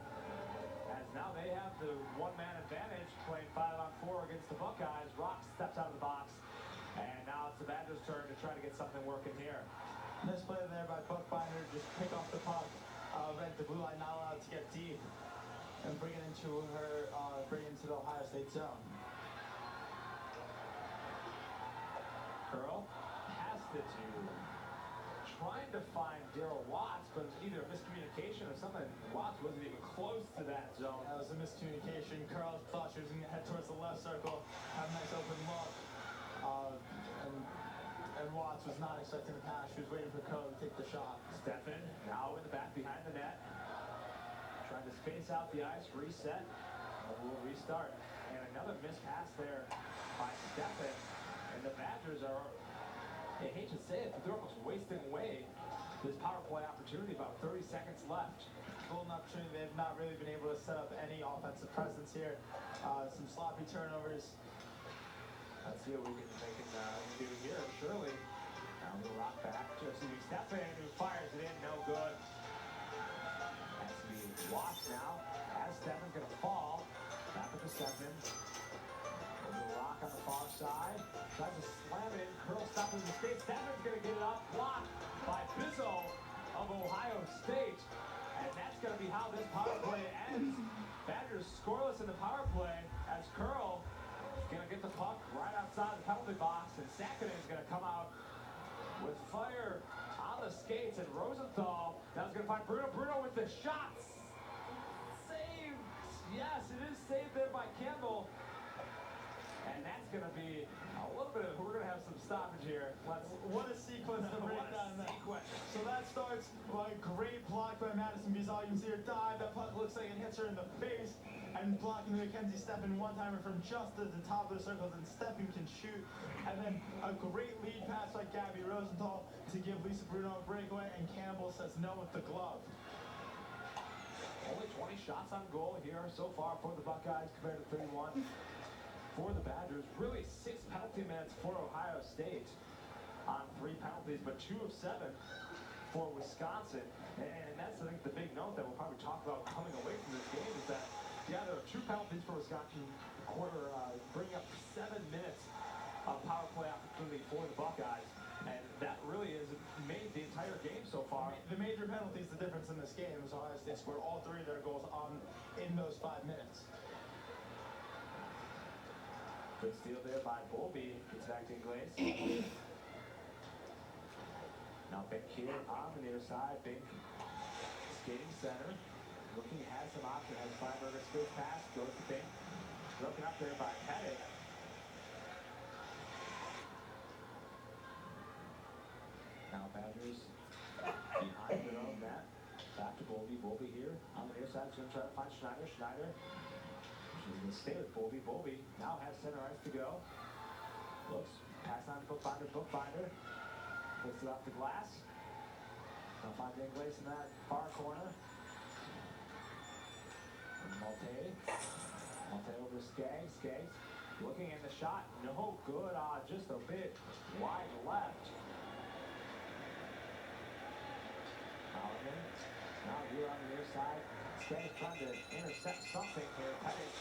As now they have the one-man advantage playing 5-on-4 against the Buckeyes. Rock steps out of the box, and now it's the Badgers' turn to try to get something working here. Nice play there by Buckbinder, just pick off the puck, read the blue line, not allowed to get deep, and bring it into the Ohio State zone. Curl passed it to trying to find Daryl Watts, but it's either a miscommunication or something. Watts wasn't even close to that zone. That was a miscommunication. Curl thought she was going to head towards the left circle, have a nice open look, and Watts was not expecting the pass. She was waiting for Curl to take the shot. Steffen now in the back behind the net, trying to space out the ice, reset, and we'll restart. And another missed pass there by Steffen, and the Badgers are, I hate to say it, but they're almost wasting away this power play opportunity. About 30 seconds left. Golden opportunity. They've not really been able to set up any offensive presence here. Some sloppy turnovers. Let's see what we can do here. Shirley. Now the rock back to Steffen, who fires it in. No good. Has to be Watts now. As Steffen's going to fall. Back up to Steffen. The rock on the far side. Tries to slam it. Curl stops his mistake. Steffen's going to get it up. Blocked by Bizzo of Ohio State. And that's going to be how this power play ends. Badgers scoreless in the power play as Curl is going to get the puck right outside the penalty box. And Sakinen is going to come out with fire on the skates. And Rosenthal now is going to find Bruno. Bruno with the shots. Saved. Yes, it is saved there by Campbell. And that's going to be a little bit of, we're going to have some stoppage here. What a sequence to break down that. So that starts by a great block by Madison Bizal. You can see her dive. That puck looks like it hits her in the face. And blocking the Mackenzie Steppen one-timer from just at the top of the circles. And Steppen can shoot. And then a great lead pass by Gabby Rosenthal to give Lisa Bruno a breakaway. And Campbell says no with the glove. Only 20 shots on goal here so far for the Buckeyes compared to 31 for the Badgers. Really 6 penalty minutes for Ohio State on 3 penalties, but 2 of 7 for Wisconsin. And that's, I think, the big note that we'll probably talk about coming away from this game is that, yeah, there are 2 penalties for Wisconsin quarter, bringing up 7 minutes of power play opportunity for the Buckeyes. And that really has made the entire game so far. The major penalty is the difference in this game is Ohio State scored all 3 of their goals in those 5 minutes. Good steal there by Bolby. Gets back to Ingles. Now Bink here on the near side. Bink skating center. Looking, has some option. Has Feinberger skills pass. Goes to Bink. Broken up there by Pettit. Now Badgers behind their own net. Back to Bolby. Bolby here on the near side. He's going to try to find Schneider. Schneider. She's going to stay with Bolby. Bolby now has center ice to go. Looks. Pass on to Bookbinder. Bookbinder. Puts it off the glass. Now find Ingles in that far corner. Malte. Malte over to Skaggs. Skaggs looking at the shot. No good. Just a bit wide left. Halligan. Now here on the near side. Skaggs trying to intercept something here. Pettit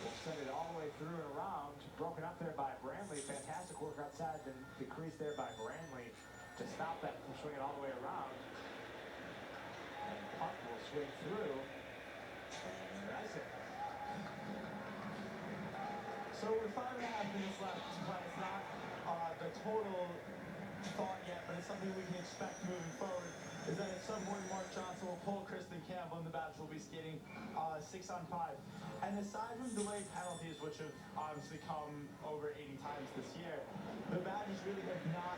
will send it all the way through and around. Broken up there by Brantley. Fantastic work outside the crease there by Brantley to stop that from swinging all the way around. And puck will swing through. And that's it. So with 5.5 minutes left to play, it's not the total thought yet, but it's something we can expect moving forward. Is that at some point Mark Johnson will pull Kristen Campbell and the Badgers will be skating 6-on-5. And aside from delayed penalties, which have obviously come over 80 times this year, the Badgers really have not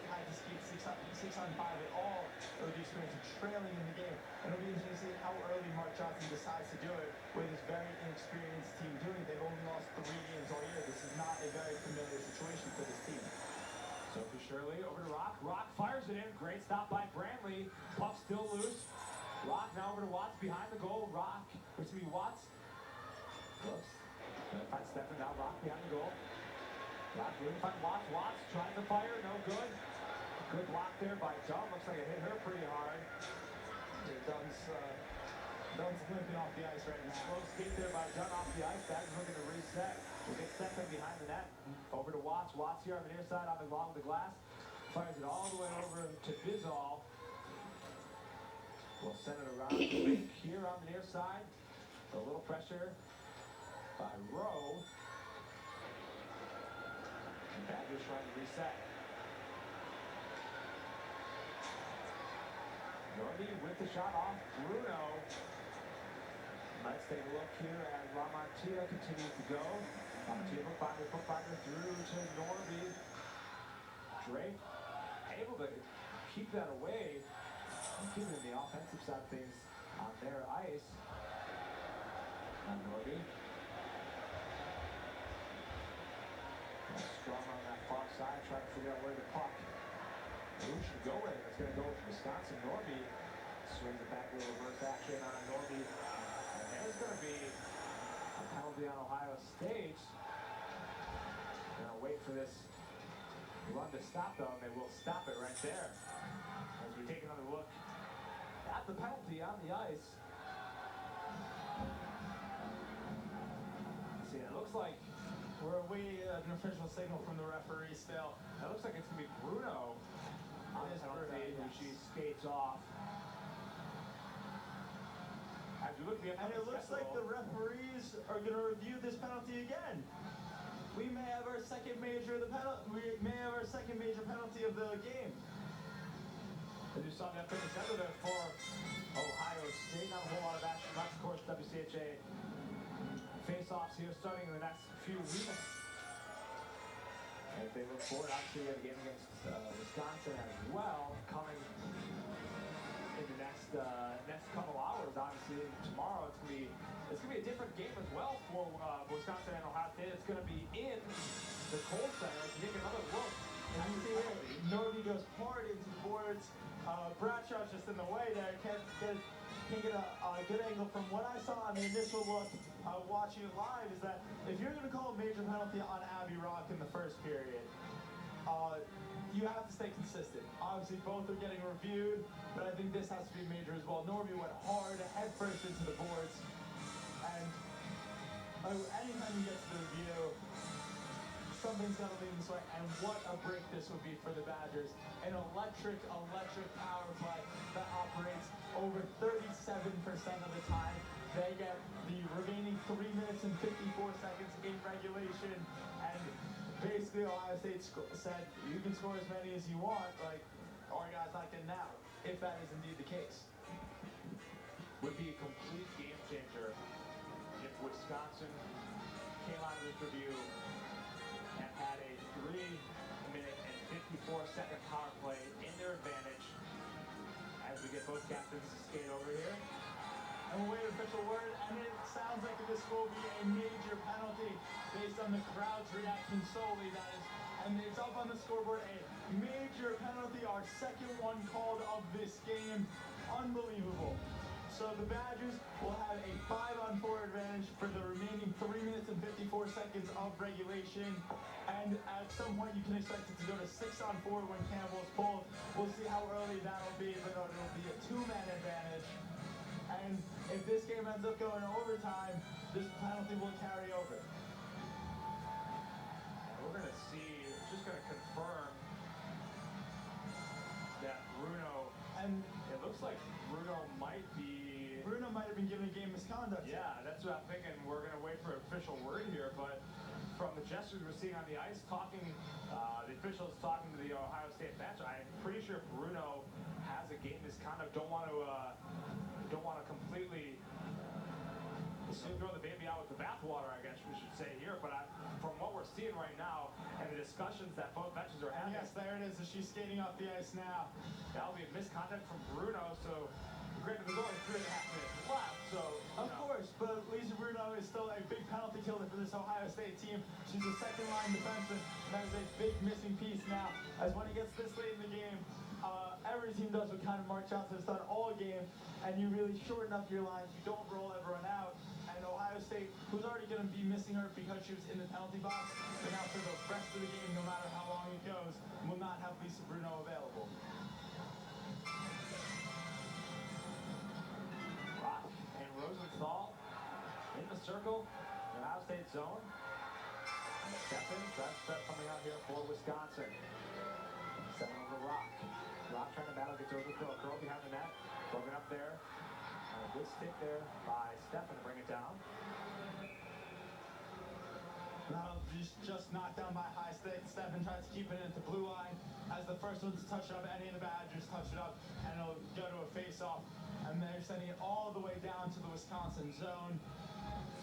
had to skate 6-on-5 at all, or the experience of trailing in the game. And it'll be interesting to see how early Mark Johnson decides to do it with this very inexperienced team doing it. They've only lost 3 games all year. This is not a very familiar situation for this team. Sophie Shirley over to Rock. Rock fires it in. Great stop by Brantley. Puck still loose. Rock now over to Watts behind the goal. Rock. It's going to be Watts. Close. Gonna find Steffen now. Rock behind the goal. Rock really find Watts. Watts trying to fire. No good. Good block there by Dunn. Looks like it hit her pretty hard. Dunn's limping off the ice right now. Slow skate there by Dunn off the ice. Badgers looking to reset. We'll get Steffen behind the net. Over to Watts. Watts here on the near side along the glass. Fires it all the way over to Bizal. We'll send it around to Link here on the near side. A little pressure by Rowe. And Badgers trying to reset. Norby with the shot off Bruno. Let's take a look here as Lamantia continues to go. Lamantia Bookbinder through to Norby. Drake able to keep that away and keep it in the offensive side of things on their ice. On Norby. Strong on that far side, trying to figure out where the puck. Who should go with it? It's going to go with Wisconsin. Norby swings it back with reverse action on Norby. And there's going to be a penalty on Ohio State. Going to wait for this run to stop, though, and they will stop it right there. As we take another look at the penalty on the ice. See, it looks like We're awaiting an official signal from the referee still. it looks like it's going to be Bruno on the is penalty, Bruno, she yes. skates off. As we look at the And it looks like the schedule, referees are going to review this penalty again. We may have our second major of the penalty. We may have our second major penalty of the game. as you saw that in the center there for Ohio State, not a whole lot of action left. Of course, WCHA face-offs here starting in the next few weeks. And if they look forward, obviously, we have a game against Wisconsin as well coming in the next couple hours. Obviously, tomorrow it's gonna be a different game as well for Wisconsin and Ohio State. It's gonna be in the Kohl Center. To take another look. And you see here, Norby goes hard into the boards. Bradshaw's just in the way there. Can't get a good angle. From what I saw on the initial look, watching it live, is that if you're going to call a major penalty on Abby Rock in the first period, you have to stay consistent. Obviously, both are getting reviewed, but I think this has to be major as well. Norby went hard, head first into the boards, and anytime you get to the review, something's got to lean this way, and what a break this would be for the Badgers. An electric power play that operates over 37% of the time. They get the remaining 3 minutes and 54 seconds in regulation, and basically Ohio State said, you can score as many as you want, like, our guy's not getting out, if that is indeed the case. Would be a complete game changer if Wisconsin came out of this review and had a 3-minute and 54-second power play in their advantage as we get both captains to skate over here. And we'll wait official word, and it sounds like this will be a major penalty based on the crowd's reaction solely. That is, and it's up on the scoreboard, a major penalty, our second one called of this game. Unbelievable. So the Badgers will have a 5-on-4 advantage for the remaining 3 minutes and 54 seconds of regulation. And at some point you can expect it to go to 6-on-4 when Campbell's pulled. We'll see how early that'll be, but it'll be a 2-man advantage. And if this game ends up going overtime, this penalty will carry over. We're going to see, just going to confirm that Bruno, And it looks like Bruno might have been given a game misconduct. Yeah, that's what I'm thinking. We're going to wait for official word here, but from the gestures we're seeing on the ice, the officials talking to the Ohio State bench, I'm pretty sure Bruno has a game misconduct. Don't want to completely throw the baby out with the bathwater, I guess we should say here. But from what we're seeing right now and the discussions that both benches are And having, yes, there it is. She's skating off the ice now. that'll be a misconduct from Bruno. So, granted, there's only 3.5 minutes left. So, Of course, but Lisa Bruno is still a big penalty killer for this Ohio State team. She's a second-line defenseman, and that is a big missing piece now. As when it gets this late in the game, every team does what kind of march out to the start all game, and you really shorten up your lines. You don't roll everyone out. And Ohio State, who's already going to be missing her because she was in the penalty box, but now for the rest of the game, no matter how long it goes, will not have Lisa Bruno available. Rock and Rosenthal in the circle, the Ohio State zone. And Stephens, that's coming out here for Wisconsin. Sending over Rock. Rock trying to battle, gets over Curl. Curl behind the net, broken up there. And a good stick there by Steffen to bring it down. Now just knocked down by high stick. Steffen tries to keep it into blue line. As the first one to touch it up, any of the Badgers touch it up, and it'll go to a face-off. And they're sending it all the way down to the Wisconsin zone.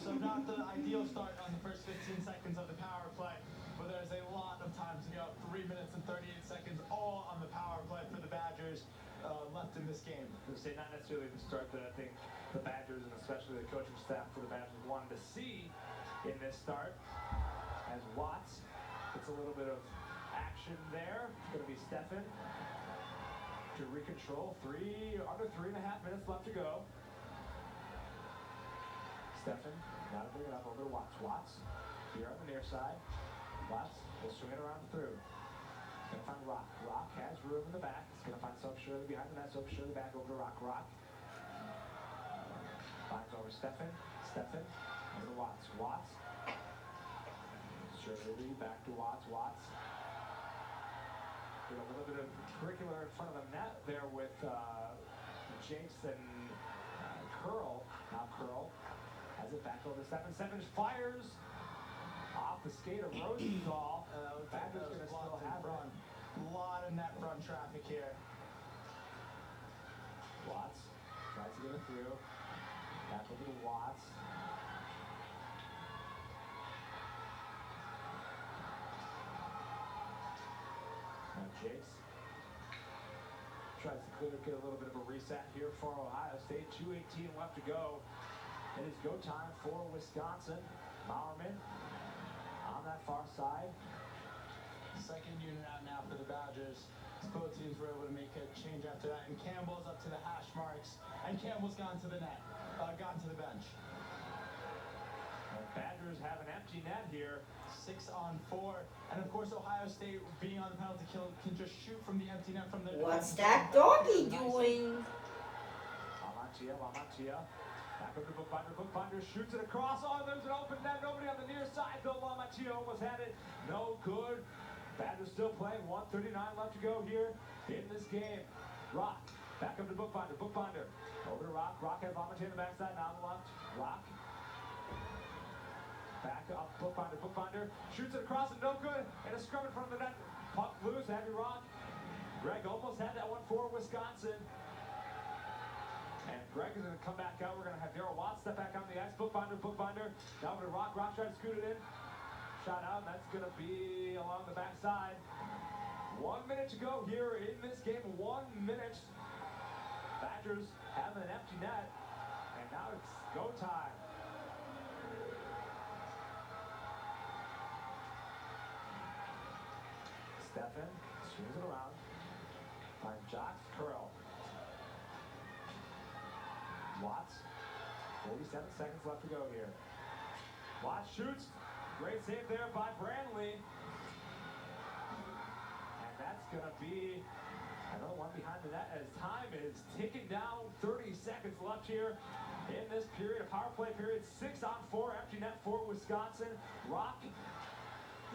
So not the ideal start on the first 15 seconds of the power play, but there's a lot of time to go. 3 minutes and 38 seconds all on the power play for the Badgers left in this game. I would say not necessarily the start that I think the Badgers and especially the coaching staff for the Badgers wanted to see in this start. As Watts gets a little bit of action there. It's going to be Steffen to recontrol. Under 3.5 minutes left to go. Steffen, got to bring it up over to Watts. Watts here on the near side. Watts will swing it around through. He's going to find Rock. Rock has room in the back. He's going to find Soap Shirley behind the net. Soap Shirley back over to Rock. Rock finds over Steffen. Steffen over to Watts. Watts. Shirley back to Watts. Watts. Did a little bit of curricular in front of the net there with Jakes and Curl. Now Curl has it back over to Steffen. Steffen fires off the skate of Rosenthal. Badger's going to still have it. A lot of net front traffic here. Watts tries to get it through. Back over to Watts. Now Jakes tries to get a little bit of a reset here for Ohio State. 2:18 left to go. It is go time for Wisconsin. Bowerman on that far side. Second unit out now for the Badgers. Both teams were able to make a change after that, and Campbell's up to the hash marks, and Campbell's gone to the net, gone to the bench. The Badgers have an empty net here. 6 on 4, and of course Ohio State, being on the penalty kill, can just shoot from the empty net from the. What's that doggy doing? Lamantia. Back over to Bookbinder. Bookbinder shoots it across. Oh, there's an open net. Nobody on the near side. Bill Lamantia almost had it. No good. Badgers still playing. 1:39 left to go here in this game. Rock. Back up to Bookbinder. Bookbinder. Over to Rock. Rock has Lamantia on the backside. Now on the left. Rock. Back up. Bookbinder. Bookbinder shoots it across and no good. And a scrum in front of the net. Puck loose. Heavy Rock. Greg almost had that one for Wisconsin. And Greg is going to come back out. We're going to have Darrell Watts step back on the ice. Bookbinder. Now over to Rock. Rock trying to scoot it in. Shot out, and that's going to be along the backside. 1 minute to go here in this game. 1 minute. Badgers have an empty net, and now it's go time. Steffen swings it around. Finds Jocks. Curl. Watts. 47 seconds left to go here. Watts shoots. Great save there by Brantley. And that's going to be another one behind the net as time is ticking down. 30 seconds left here in this period. A power play period. 6 on 4. Empty net for Wisconsin. Rock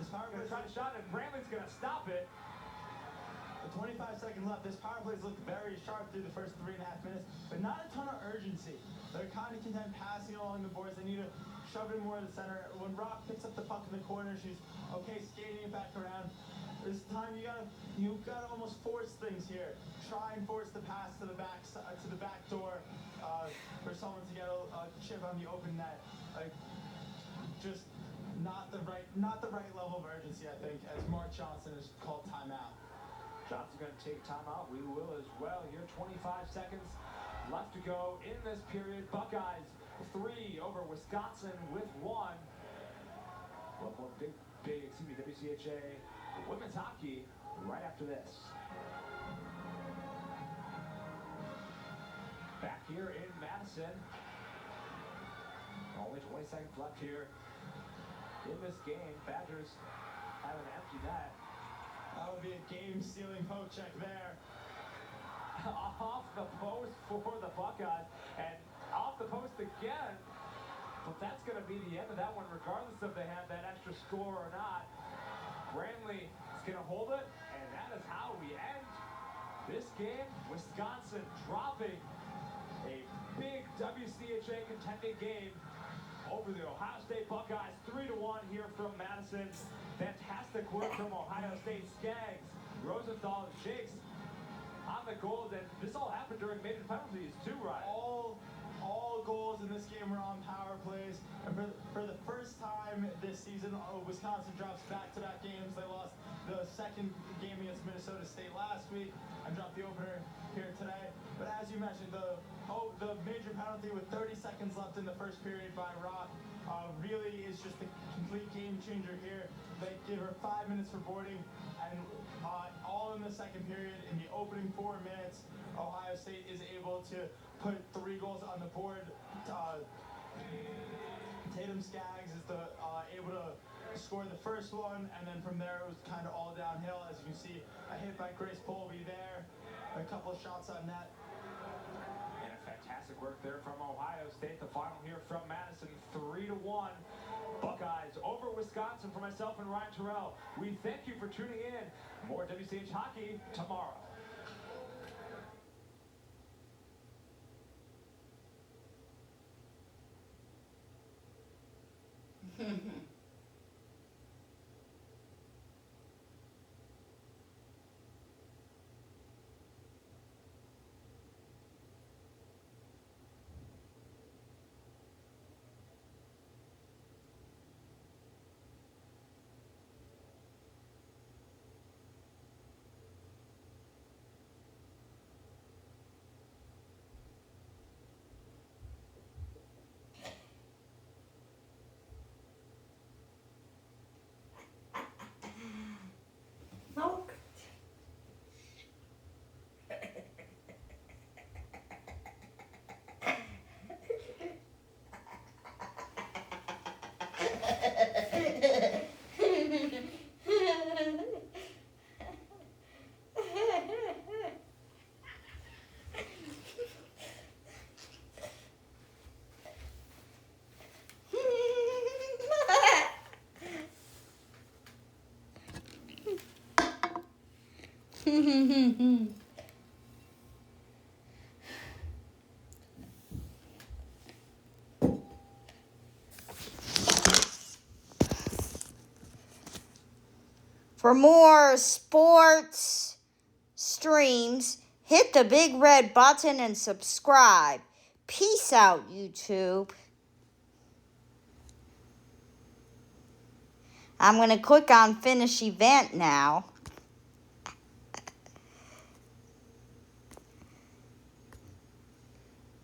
is going to try to shot, and Brantley's going to stop it. With 25 seconds left, this power play's looked very sharp through the first 3.5 minutes, but not a ton of urgency. They're kind of content passing along the boards. They need to shove it more in the center. When Rock picks up the puck in the corner, she's okay skating it back around. This time you gotta almost force things here. Try and force the pass to the back door for someone to get a chip on the open net. Just not the right level of urgency, I think, as Mark Johnson has called timeout. Johnson's going to take timeout. We will as well here. 25 seconds left to go in this period. Buckeyes 3 over Wisconsin with 1. Well, more big WCHA women's hockey right after this. Back here in Madison. Only 20 seconds left here in this game. Badgers have an empty net. That would be a game-stealing poke check there. Off the post for the Buckeyes, and off the post again. But that's going to be the end of that one, regardless of they have that extra score or not. Brantley is going to hold it, and that is how we end this game. Wisconsin dropping a big WCHA contending game over the Ohio State Buckeyes, 3-1 here from Madison. Fantastic work from Ohio State. Skaggs, Rosenthal, and Jakes on the goals, and this all happened during major penalties too, right? All goals in this game were on power plays, and for the first time this season, Wisconsin drops back-to-back games. They lost the second game against Minnesota State last week and dropped the opener here today. But as you mentioned, the major penalty with 30 seconds left in the first period by Rock really is just a complete game changer here. They give her 5 minutes for boarding, and all in the second period. In the opening 4 minutes, Ohio State is able to put 3 goals on the board. Tatum Skaggs is able to score the first one, and then from there it was kind of all downhill. As you can see, a hit by Grace Polby there, a couple of shots on net. And a fantastic work there from Ohio State. The final here from Madison, 3-1. Buckeyes over Wisconsin, for myself and Ryan Terrell, we thank you for tuning in. More WCH hockey tomorrow. For more sports streams, hit the big red button and subscribe. Peace out, YouTube. I'm going to click on Finish Event now.